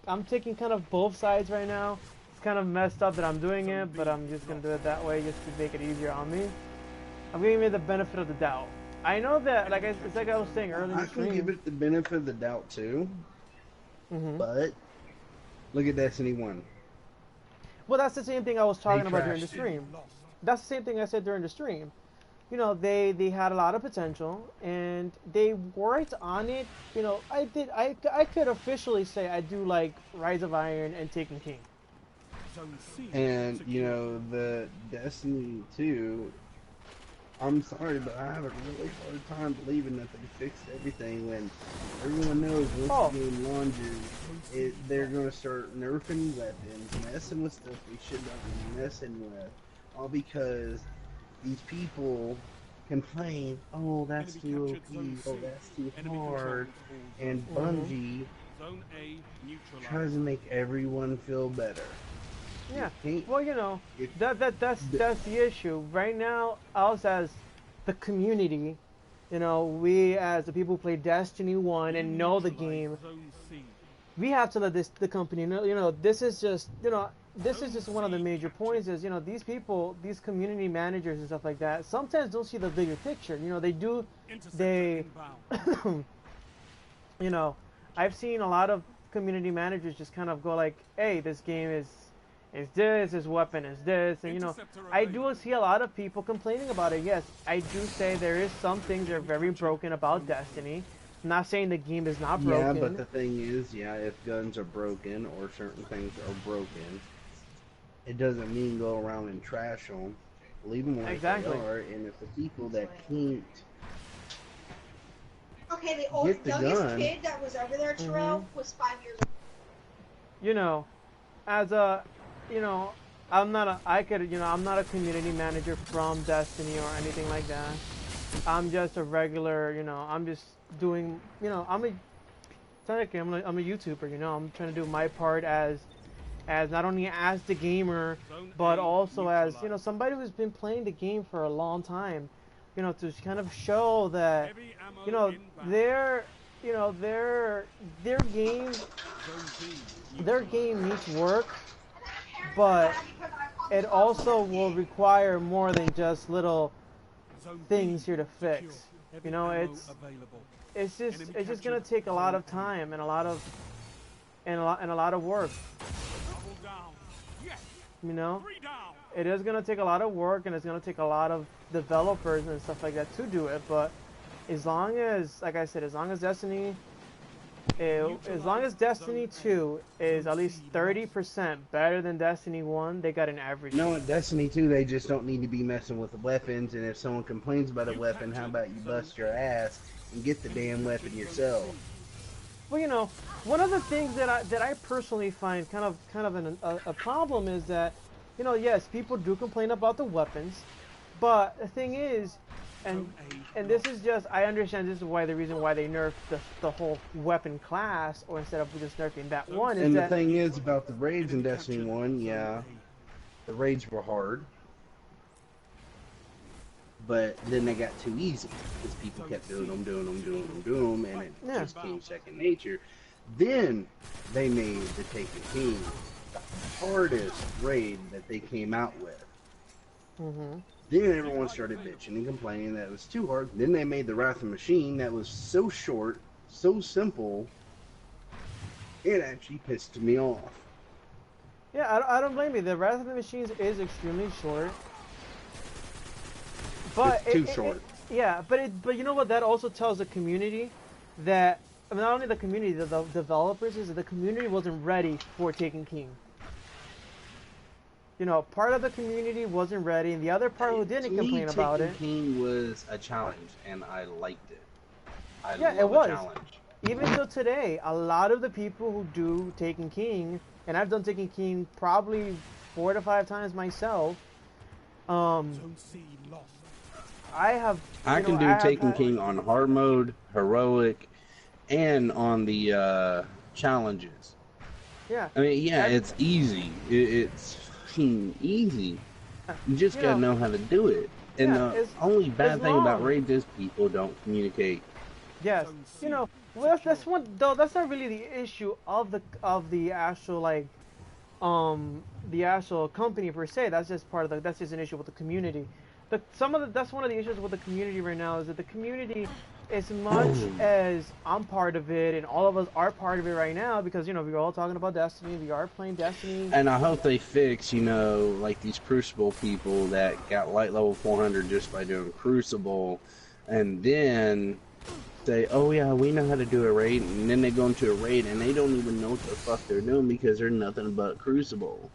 I'm taking kind of both sides right now. It's kind of messed up that I'm doing it, but I'm just gonna do it that way just to make it easier on me. I'm giving it the benefit of the doubt. I know that, it's like I was saying earlier in the stream. I can give it the benefit of the doubt too. But look at Destiny 1. Well, that's the same thing I was talking about during the stream. That's the same thing I said during the stream. You know, they had a lot of potential, and they worked on it. You know, I could officially say I do like Rise of Iron and Taken King. And, you know, the Destiny 2, I'm sorry, but I have a really hard time believing that they fixed everything when everyone knows once the game launches, they're going to start nerfing weapons, messing with stuff they should not be messing with, all because these people complain, oh, that's too OP, oh, that's too hard, and Bungie tries to make everyone feel better. Yeah, well, you know, that's the issue. Right now, us as the community, you know, we as the people who play Destiny 1 and know the game, we have to let the company know, you know, this is just one of the major points is, you know, these people, these community managers and stuff like that, sometimes don't see the bigger picture. You know, you know, I've seen a lot of community managers just kind of go like, hey, this game is this weapon is this, and you know, I do see a lot of people complaining about it. Yes, I do say there is some things that are very broken about Destiny. I'm not saying the game is not broken. Yeah, but the thing is, if guns are broken or certain things are broken, it doesn't mean go around and trash them. Leave them like they are, and if the people that can't the youngest kid that was over there, Terrell, was 5 years old. You know, as a, you know, I'm not a community manager from Destiny or anything like that. I'm just a regular, you know, I'm just doing, you know, I'm a YouTuber, you know, I'm trying to do my part as not only as the gamer, but also as, you know, somebody who's been playing the game for a long time, you know, to kind of show that, you know, their game needs work, but it also will require more than just little things here to fix. You know, it's just gonna take a lot of time and a lot of work. You know, it is gonna take a lot of work, and it's gonna take a lot of developers and stuff like that to do it. But as long as, like I said, as long as Destiny, as long as Destiny 2 is at least 30% better than Destiny 1, they got an average. You know what, Destiny 2, they just don't need to be messing with the weapons, and if someone complains about a weapon, how about you bust your ass and get the damn weapon yourself? Well, you know, one of the things that I personally find kind of a problem is that, you know, yes, people do complain about the weapons, but the thing is, and this is just, I understand this is why the reason why they nerfed the whole weapon class, or instead of just nerfing that one, is and that... the thing is about the raids in Destiny 1, yeah, the raids were hard, but then they got too easy, because people kept doing them, and it just came second nature. Then they made the Taken King the hardest raid that they came out with. Then everyone started bitching and complaining that it was too hard. Then they made the Wrath of the Machine that was so short, so simple, it actually pissed me off. Yeah, I don't blame you. The Wrath of the Machines is extremely short. But it's too short. Yeah, but you know what? That also tells the community that, I mean, not only the community, the developers, is that the community wasn't ready for Taken King. You know, part of the community wasn't ready, and the other part who didn't complain about it. Taken King was a challenge, and I liked it. Yeah, it was. A challenge. Even till today, a lot of the people who do Taken King, and I've done Taken King probably 4 to 5 times myself. I can do Taken King on hard mode, heroic, and on the challenges. Yeah. I mean, yeah, it's easy. It's fucking easy. You just gotta know how to do it. And the only bad thing about raids is people don't communicate. Yes. You know, well, that's one though. That's not really the issue of the actual, like, the actual company per se. That's just part of the. That's just an issue with the community. That's one of the issues with the community right now, is that the community, as much as I'm part of it and all of us are part of it right now, because, you know, we're all talking about Destiny, we are playing Destiny. And I hope they fix, you know, like these Crucible people that got light level 400 just by doing Crucible, and then say, oh yeah, we know how to do a raid, and then they go into a raid and they don't even know what the fuck they're doing because they're nothing but Crucible.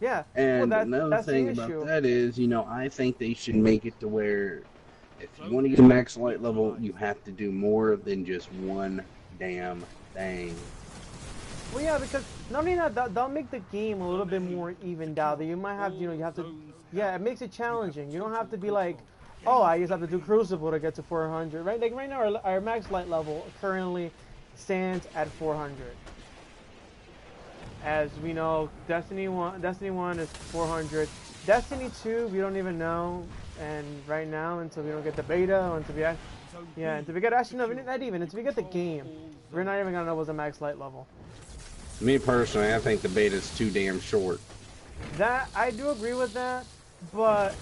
Yeah. And another thing about that is, you know, I think they should make it to where if you want to get a max light level, you have to do more than just one damn thing. Well, yeah, because not only that, that'll make the game a little bit more evened out. You might have, you know, you have to, yeah, it makes it challenging. You don't have to be like, oh, I just have to do Crucible to get to 400, right? Like right now, our max light level currently stands at 400. As we know, Destiny 1 is 400. Destiny 2, we don't even know, and right now, until we don't get the beta, until we actually, no, not even, until we get the game, we're not even gonna know what's the max light level. Me personally, I think the beta's too damn short. That, I do agree with that, but,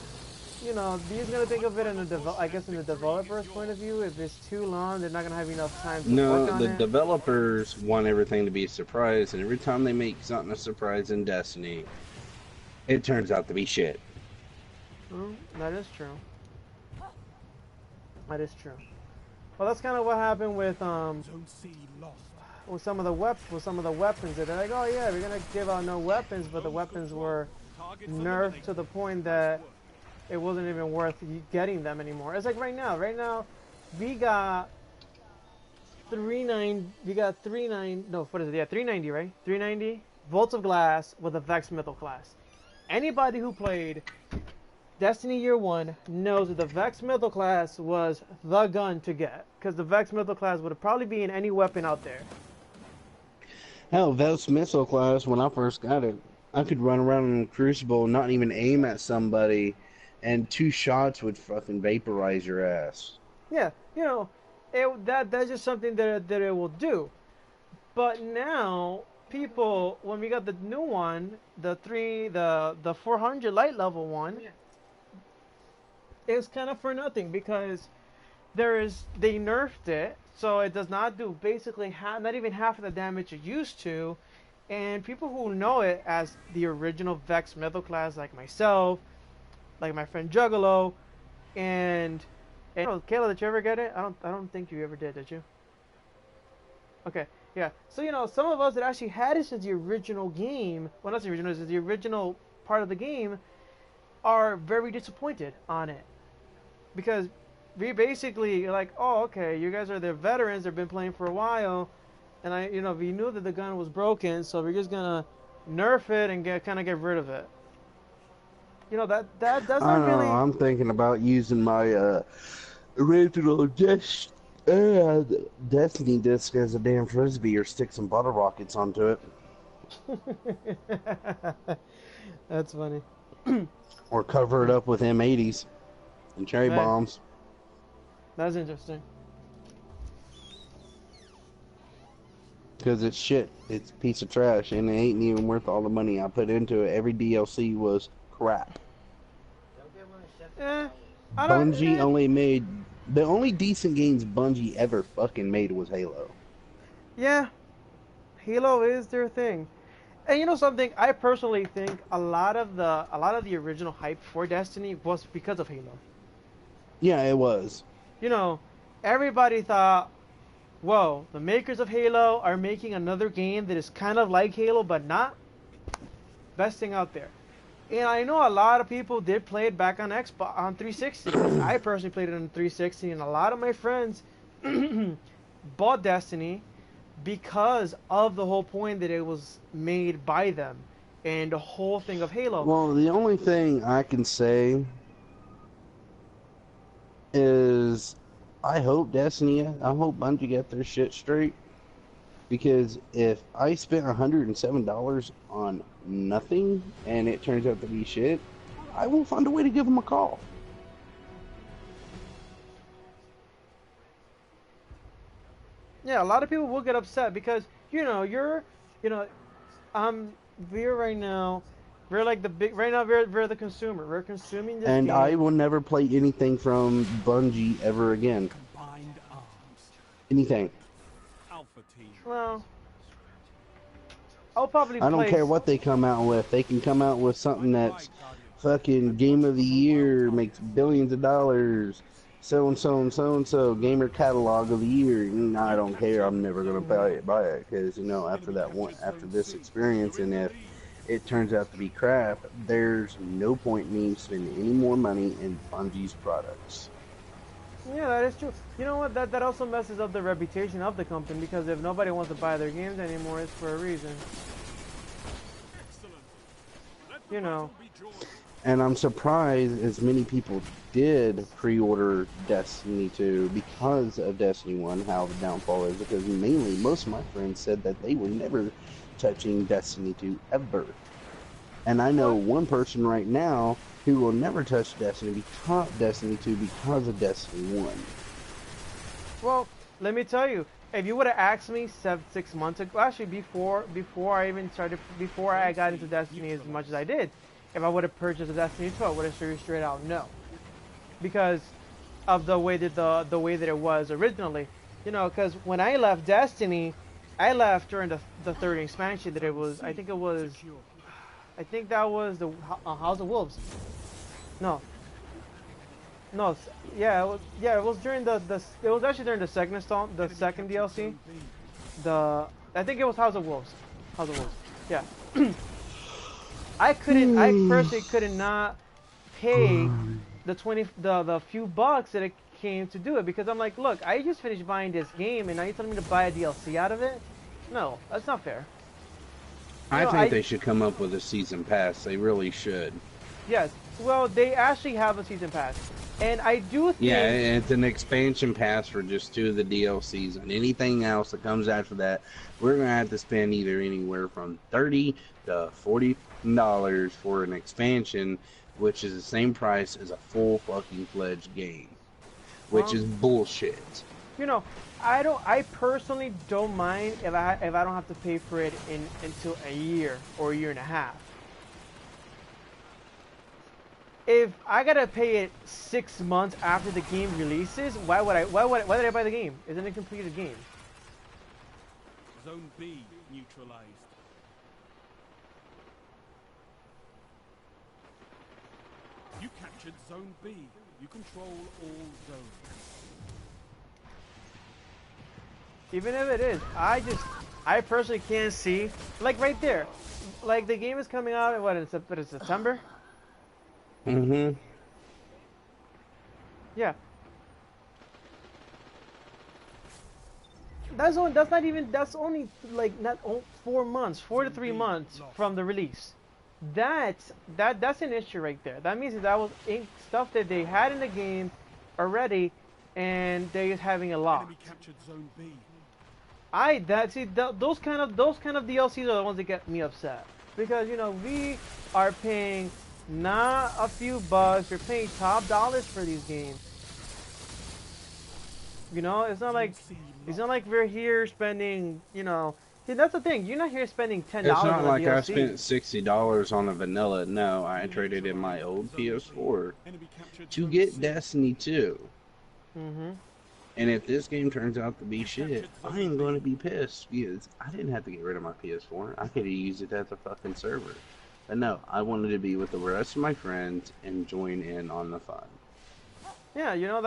you know, these gonna think of it in the developer's point of view. If it's too long, they're not gonna have enough time to work on it. No, the developers want everything to be a surprise, and every time they make something a surprise in Destiny, it turns out to be shit. That is true. That is true. Well, that's kind of what happened with some of the weapons. They're like, oh yeah, we're gonna give out no weapons, but the weapons were nerfed to the point that it wasn't even worth getting them anymore. It's like right now, we got 390, right? 390 Volts of Glass with a Vex Mythal class. Anybody who played Destiny Year 1 knows that the Vex Mythal class was the gun to get, because the Vex Mythal class would probably be in any weapon out there. Hell, Vex Mythal class, when I first got it, I could run around in Crucible and not even aim at somebody, and 2 shots would fucking vaporize your ass. Yeah, you know, that's just something that it will do. But now, people, when we got the new one, the 400 light level one, it's kind of for nothing, because they nerfed it, so it does not do basically not even half of the damage it used to, and people who know it as the original Vex Mythal class, like myself, like my friend Juggalo, and And Kayla, did you ever get it? I don't think you ever did you? Okay, yeah. So some of us that actually had it since the original game, well, not the original, since the original part of the game, are very disappointed on it because we basically like, oh, okay, you guys are the veterans that've been playing for a while, and we knew that the gun was broken, so we're just gonna nerf it and kind of get rid of it. That's I not don't really. know. I'm thinking about using my original Destiny disc as a damn frisbee, or stick some bottle rockets onto it, That's funny. or cover it up with M80s and cherry Hey, bombs. that's interesting. Because it's shit. It's a piece of trash, and it ain't even worth all the money I put into it. Every DLC was crap. Eh, I don't. Bungie only made... The only decent games Bungie ever fucking made was Halo. Yeah, Halo is their thing. And you know something? I personally think a lot of the original hype for Destiny was because of Halo. Yeah, it was. Everybody thought, whoa, the makers of Halo are making another game that is kind of like Halo, but not. Best thing out there. And I know a lot of people did play it back on Xbox, on 360. I personally played it on 360, and a lot of my friends bought Destiny because of the whole point that it was made by them and the whole thing of Halo. Well, the only thing I can say is I hope Bungie got their shit straight. Because if I spent $107 on nothing and it turns out to be shit, I will find a way to give them a call. Yeah, a lot of people will get upset because we're right now, we're like the big right now. We're the consumer. We're consuming this And game. I will never play anything from Bungie ever again. Combined arms. Anything. Alpha team. Well, I'll probably. I don't care what they come out with. They can come out with something that's fucking game of the year, makes billions of dollars, so and so and so and so, gamer catalog of the year. And I don't care. I'm never gonna buy it because after this experience, and if it turns out to be crap, there's no point in me spending any more money in Bungie's products. Yeah, that is true. You know what? That also messes up the reputation of the company because if nobody wants to buy their games anymore, it's for a reason. And I'm surprised as many people did pre-order Destiny 2 because of Destiny 1, how the downfall is, because mainly most of my friends said that they were never touching Destiny 2 ever. And I know one person right now who will never touch Destiny 2 because of Destiny 1. Well, let me tell you, if you would have asked me 6 months ago, actually before I got into Destiny as much as I did, if I would have purchased a Destiny 2, I would have said straight out no, because of the way that it was originally. Because when I left Destiny, I left during the third expansion that it was. I think that was the House of Wolves. No, yeah, it was during it was actually during the second DLC. I think it was House of Wolves. Yeah. I personally could not pay the few bucks that it came to do it, because I'm like, look, I just finished buying this game and now you're telling me to buy a DLC out of it? No, that's not fair. I think they should come up with a season pass. They really should. Yes. Well, they actually have a season pass. And I do think... Yeah, it's an expansion pass for just 2 of the DLCs. And anything else that comes after that, we're going to have to spend either anywhere from $30 to $40 for an expansion, which is the same price as a full fucking fledged game. Which is bullshit. I personally don't mind if I don't have to pay for it until a year or a year and a half. If I gotta pay it 6 months after the game releases, why did I buy the game? Isn't it a completed game? Zone B neutralized. You captured Zone B. You control all zones. Even if it is, I personally can't see, like right there, like the game is coming out in what, in September? Mm-hmm. Yeah. That's only like not 4 months, 4 to 3 months from the release. That's an issue right there. That means that was stuff that they had in the game already, and they're having a lock. Enemy captured zone B. Those kind of DLCs are the ones that get me upset, because you know we are paying not a few bucks, we're paying top dollars for these games. You know, it's not like we're here spending, you know. See, that's the thing. You're not here spending $10 on a DLC. It's not like I spent $60 on a vanilla. No, I traded in my old PS4 to get Destiny 2. Mm-hmm. And if this game turns out to be shit, I ain't going to be pissed because I didn't have to get rid of my PS4. I could have used it as a fucking server. But no, I wanted to be with the rest of my friends and join in on the fun. Yeah, you know,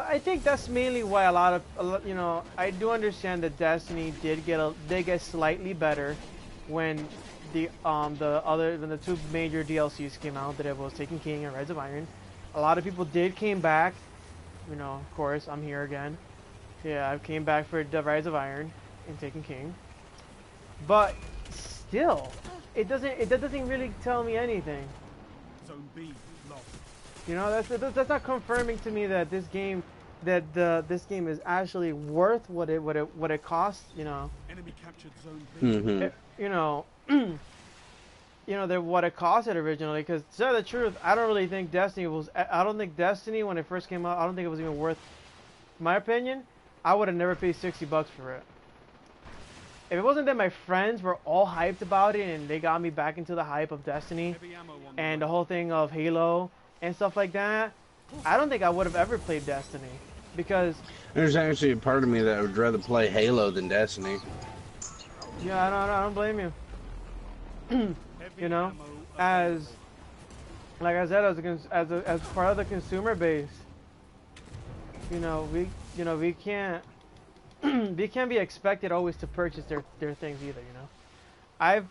I think that's mainly why you know, I do understand that Destiny did get slightly better when the two major DLCs came out, that it was Taken King and Rise of Iron. A lot of people came back. You know, of course, I'm here again. Yeah, I came back for the Rise of Iron and Taken King. But still, that doesn't really tell me anything. Zone B lost. You know, that's not confirming to me that this game this game is actually worth what it costs. You know. Enemy captured zone B. Mm-hmm. You know. You know, what it costed originally, because to tell the truth, I don't really think Destiny when it first came out, I don't think it was even worth, in my opinion, I would have never paid $60 for it. If it wasn't that my friends were all hyped about it and they got me back into the hype of Destiny and the whole thing of Halo and stuff like that, I don't think I would have ever played Destiny, because there's actually a part of me that would rather play Halo than Destiny. Yeah, I don't blame you. You know, as like I said, as part of the consumer base, you know, we can't be expected always to purchase their things either. You know, I've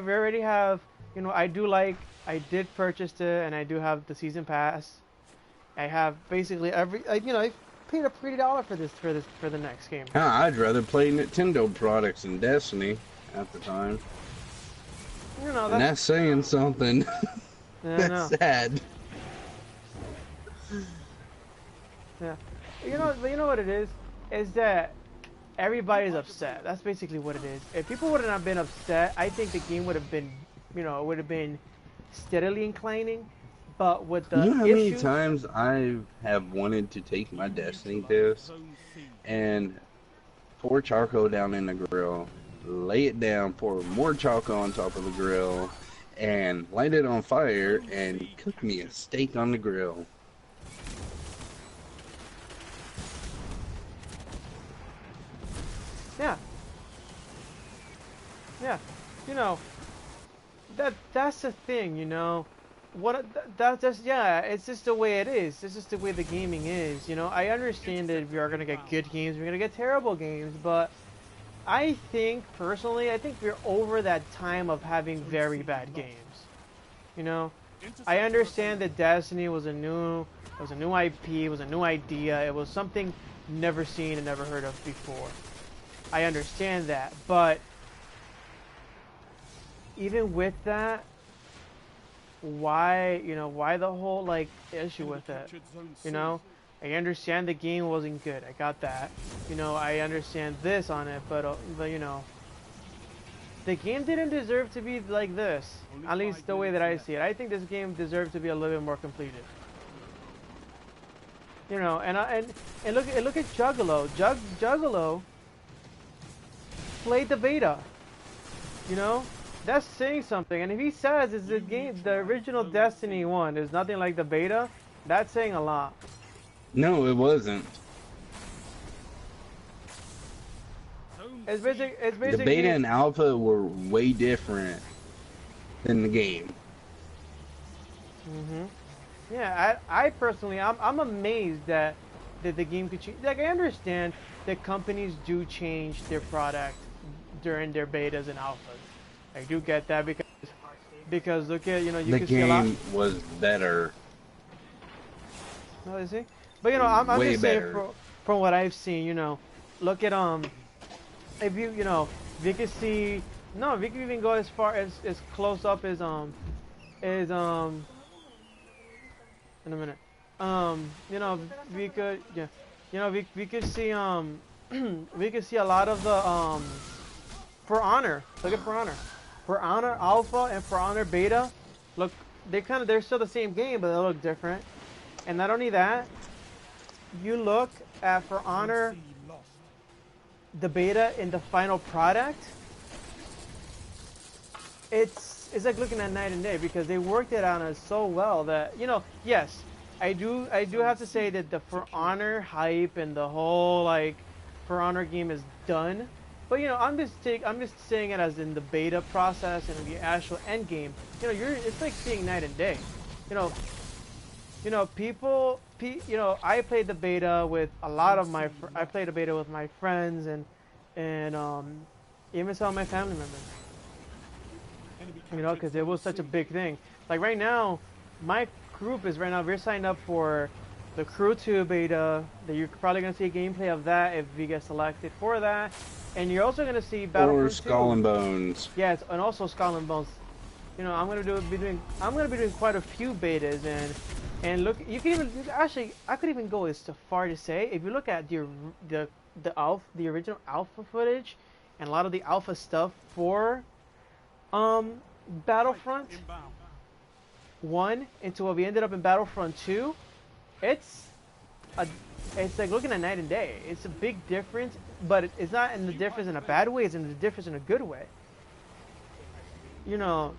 already have, you know, I did purchase it, and I do have the season pass. I have basically you know, I paid a pretty dollar for the next game. I'd rather play Nintendo products than Destiny at the time. You know, and that's saying something. Yeah, that's sad. Yeah. You know what it is? Is that everybody's upset. That's basically what it is. If people would have not been upset, I think the game would have been, you know, it would have been steadily inclining. But with the you know how many times I have wanted to take my Destiny disc and pour charcoal down in the grill, lay it down, pour more charcoal on top of the grill, and light it on fire and cook me a steak on the grill. Yeah. Yeah. You know, that's the thing, you know. It's just the way it is. It's just the way the gaming is, you know. I understand that we are going to get good games, we're going to get terrible games, but I think, personally, we're over that time of having very bad games. You know, I understand that Destiny was a new IP, it was a new idea, it was something never seen and never heard of before. I understand that, but even with that, why the whole, like, issue with it? You know? I understand the game wasn't good. I got that. You know, I understand this on it, but you know, the game didn't deserve to be like this. At least the way that I see it. I think this game deserved to be a little bit more completed. You know, and look at Juggalo. Juggalo played the beta. You know, that's saying something. And if he says it's the original Destiny 1, there's nothing like the beta, that's saying a lot. No, it wasn't. It's basically the beta and alpha were way different than the game. Yeah, I personally, I'm amazed that the game could change. Like, I understand that companies do change their product during their betas and alphas. I do get that because look at, you know, you The can see a lot. game was better, No, is he? But you know, I'm way just saying better. from what I've seen, you know, look at if you know, we could see, no, we could even go as far as close up as in a minute. You know, we could, yeah, you know, we could see, we could see a lot of the, For Honor. Look at For Honor. For Honor Alpha and For Honor Beta, look, they're still the same game, but they look different. And not only that, you look at For Honor, the beta in the final product, it's like looking at night and day because they worked it on us so well that, you know, yes, I do have to say that the For Honor hype and the whole like For Honor game is done. But you know, I'm just saying it as in the beta process and the actual end game. You know, it's like seeing night and day. You know, you know, I played the beta with a lot of I played the beta with my friends and even some of my family members. You know, because it was such a big thing. Like right now, my group is we're signed up for the Crew 2 beta. That you're probably gonna see a gameplay of that if we get selected for that, and you're also gonna see Battlefront 2. Or Skull and Bones. Yes, and also Skull and Bones. You know, I'm gonna be doing quite a few betas and look. You can even actually I could even go as far to say if you look at the original alpha footage and a lot of the alpha stuff for Battlefront 1 into what we ended up in Battlefront 2, it's like looking at night and day. It's a big difference, but it's not in the difference in a bad way, it's in the difference in a good way. You know,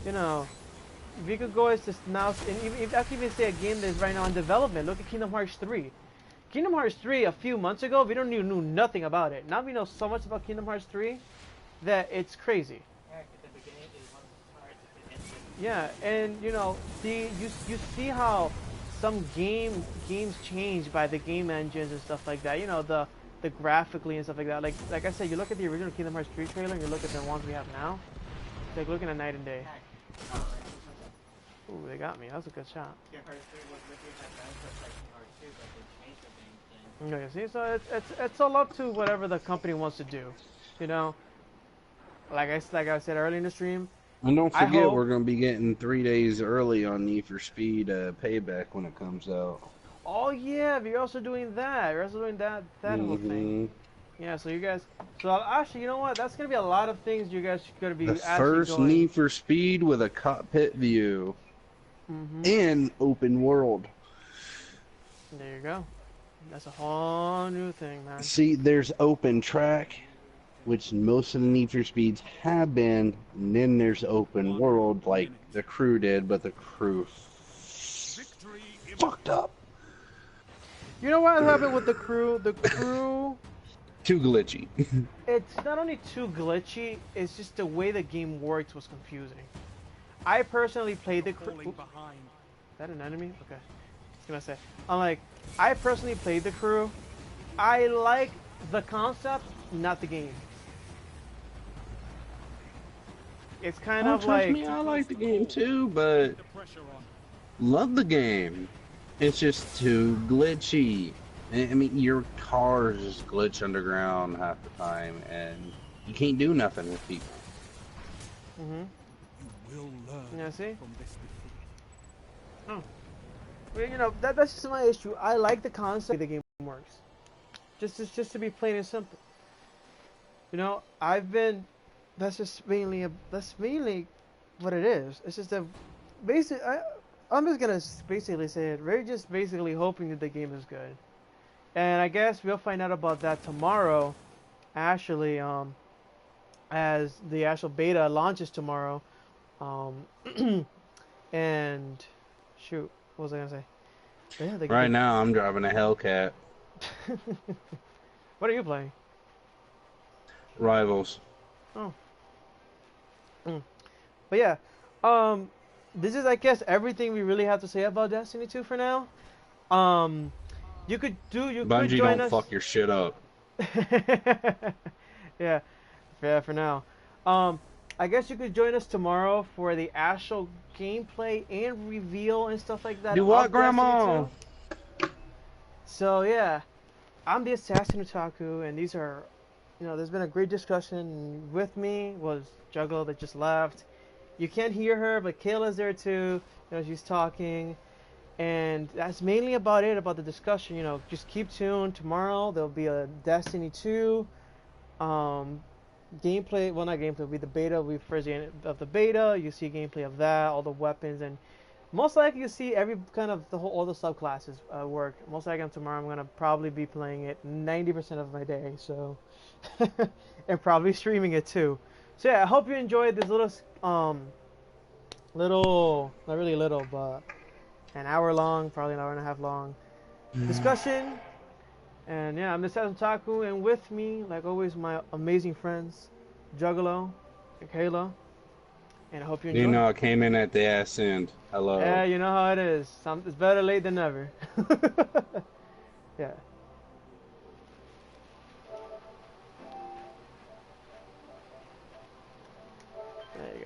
if we could go as just now, and if I could even say a game that is right now in development, look at Kingdom Hearts 3. Kingdom Hearts 3 a few months ago, we don't even knew nothing about it. Now we know so much about Kingdom Hearts 3 that it's crazy. Yeah, and you know, you see how some games change by the game engines and stuff like that. You know, the graphically and stuff like that. Like I said, you look at the original Kingdom Hearts 3 trailer and you look at the ones we have now. It's like looking at night and day. Ooh, they got me. That was a good shot. Okay, see, so it's all up to whatever the company wants to do. You know, like I said earlier in the stream. And don't forget, we're going to be getting 3 days early on Need for Speed Payback when it comes out. Oh yeah, we're also doing that. We're also doing that whole thing. Yeah, so you guys. So actually, you know what? That's gonna be a lot of things you guys are gonna be. The first Need for Speed with a cockpit view and open world. There you go. That's a whole new thing, man. See, there's open track, which most of the Need for Speeds have been, and then there's open world like the Crew did, but the Crew fucked up. You know what happened with the Crew? The Crew... Too glitchy. It's not only too glitchy, it's just the way the game works was confusing. I personally played the Crew... Is that an enemy? Okay. I was gonna say. I personally played the Crew. I like the concept, not the game. It's kind of like... Trust me, I like the game too, but... Love the game. It's just too glitchy. I mean, your cars just glitch underground half the time, and you can't do nothing with people. Yeah, see? Oh. Well, you know, that's just my issue. I like the concept the game works. Just to be plain and simple. You know, that's mainly what it is. It's just that basically, I'm just gonna basically say it. We're just basically hoping that the game is good. And I guess we'll find out about that tomorrow, actually, as the actual beta launches tomorrow. And shoot, what was I gonna say? Yeah, right now, I'm driving a Hellcat. What are you playing? Rivals. Oh. But yeah, this is, I guess, everything we really have to say about Destiny 2 for now. You could Bungie, join don't us. fuck your shit up. Yeah, for now. I guess you could join us tomorrow for the actual gameplay and reveal and stuff like that. Do what, of Destiny Grandma? 2. So yeah, I'm the Assassin Otaku, and these are, there's been a great discussion. With me was Juggalo that just left. You can't hear her, but Kayla's there too. She's talking. And that's mainly about it, about the discussion. Just keep tuned. Tomorrow there'll be a Destiny 2 gameplay. Well, not gameplay. It'll be the beta. We'll be first day of the beta. You see gameplay of that, all the weapons, and most likely you see every kind of all the subclasses work. Most likely tomorrow I'm gonna probably be playing it 90% of my day. So, and probably streaming it too. So yeah, I hope you enjoyed this little, not really little, but an hour long, probably an hour and a half long discussion. And yeah, I'm the Assassin Otaku, and with me, like always, my amazing friends, Juggalo and Kayla. And I hope you enjoy. You know, I came in at the ass end. Hello. Yeah, you know how it is. It's better late than never. Yeah.